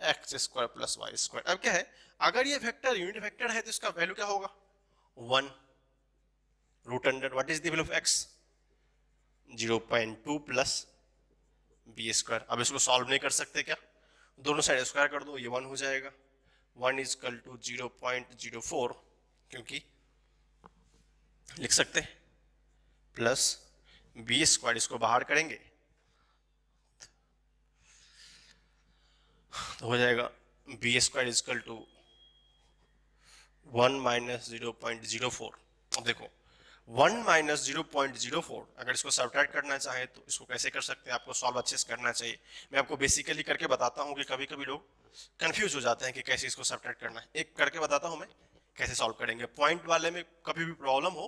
x square plus y square. अब क्या है, अगर ये वेक्टर यूनिट वेक्टर है तो इसका वैल्यू क्या होगा, one, root under what is the value of x 0.2 plus B square. अब इसको सॉल्व नहीं कर सकते क्या, दोनों साइड स्क्वायर कर दो, ये वन हो जाएगा। वन इज इक्वल टू 0.04, क्योंकि लिख सकते हैं प्लस बी स्क्वायर, इसको बाहर करेंगे तो हो जाएगा b square is equal to 1 minus 0.04। अब देखो 1 माइनस 0.04 अगर इसको सब्ट्रैक्ट करना चाहे तो इसको कैसे कर सकते हैं, आपको सॉल्व अच्छे से करना चाहिए। मैं आपको बेसिकली करके बताता हूँ कि कभी कभी लोग कंफ्यूज हो जाते हैं कि कैसे इसको सब्ट्रैक्ट करना है। एक करके बताता हूँ मैं कैसे सॉल्व करेंगे। पॉइंट वाले में कभी भी प्रॉब्लम हो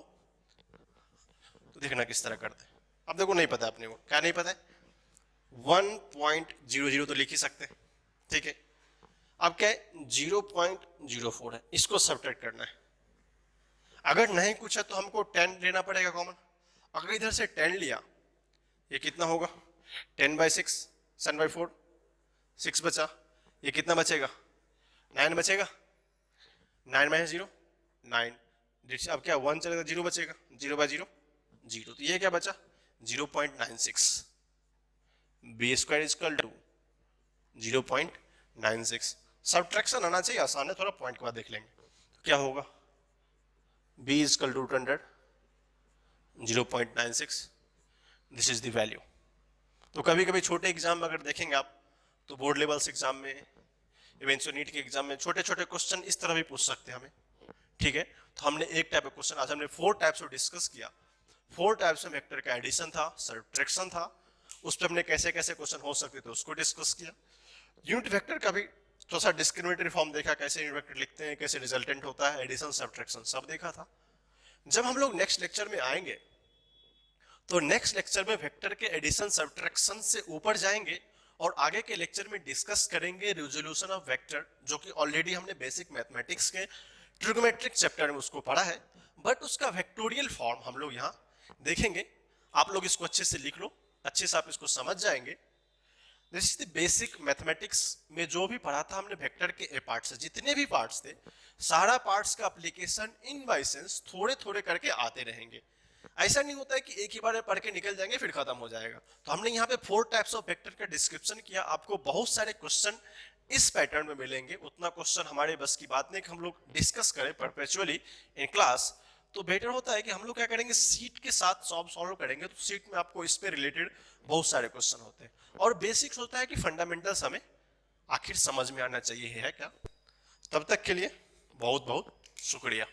तो देखना किस तरह करते हैं। अब देखो नहीं पता अपने को, क्या नहीं पता है, 1.00 तो लिख ही सकते हैं, ठीक है। अब क्या है 0.04 है, इसको सब्ट्रैक्ट करना है। अगर नहीं कुछ है तो हमको 10 लेना पड़ेगा कॉमन। अगर इधर से 10 लिया, ये कितना होगा 10/6, 7/4, 6 बचा। ये कितना बचेगा 9 बचेगा, 9 - 0 9। अब क्या 1 चलेगा 0 बचेगा, 0/0 0। तो ये क्या बचा 0.96। B square is equal to 0.96। Subtraction आना चाहिए, आसान है, थोड़ा पॉइंट के बाद देख लेंगे। तो क्या होगा b is equal to √100 0.96, this is the value. तो कभी कभी छोटे एग्जाम में अगर देखेंगे आप, तो बोर्ड लेवल्स एग्जाम में, इवेंचुअल नीट के एग्जाम में छोटे छोटे क्वेश्चन इस तरह भी पूछ सकते हैं हमें। ठीक है, तो हमने एक टाइप का क्वेश्चन, आज हमने 4 टाइप्स को डिस्कस किया। 4 टाइप्स में वेक्टर का एडिशन था, सब्ट्रैक्शन था, उस पर हमने कैसे कैसे क्वेश्चन हो सकते थे उसको डिस्कस किया। यूनिट वेक्टर का भी थोड़ा सा डिस्क्रिमिनेटरी फॉर्म देखा, कैसे यूनिट वेक्टर लिखते हैं, कैसे रिजल्टेंट होता है, एडिशन सब्ट्रैक्शन सब देखा था। जब हम लोग नेक्स्ट लेक्चर में आएंगे तो नेक्स्ट लेक्चर में वेक्टर के एडिशन सब्ट्रैक्शन से ऊपर जाएंगे और आगे के लेक्चर में डिस्कस करेंगे रिजोल्यूशन ऑफ वेक्टर, जो कि ऑलरेडी हमने बेसिक मैथमेटिक्स के ट्रिग्नोमेट्रिक चैप्टर में उसको पढ़ा है, बट उसका वेक्टोरियल फॉर्म हम लोग यहाँ देखेंगे। आप लोग इसको अच्छे से लिख लो, अच्छे से आप इसको समझ जाएंगे। This is the basic mathematics में जो भी पढ़ा था हमने वेक्टर के ए पार्ट से, जितने भी पार्ट्स थे सारा पार्ट्स का एप्लीकेशन इन बाय सेंस थोड़े थोड़े करके आते रहेंगे। ऐसा नहीं होता है कि एक ही बार में पढ़ के निकल जाएंगे फिर खत्म हो जाएगा। तो हमने यहाँ पे 4 टाइप्स ऑफ वेक्टर का डिस्क्रिप्शन किया। आपको बहुत सारे क्वेश्चन इस पैटर्न में मिलेंगे, उतना क्वेश्चन हमारे बस की बात नहीं कि हम लोग डिस्कस करें परपेचुअली इन क्लास। तो बेटर होता है कि हम लोग क्या करेंगे, सीट के साथ सॉल्व करेंगे। तो सीट में आपको इस पे रिलेटेड बहुत सारे क्वेश्चन होते हैं, और बेसिक्स होता है कि फंडामेंटल्स हमें आखिर समझ में आना चाहिए है क्या। तब तक के लिए बहुत बहुत शुक्रिया।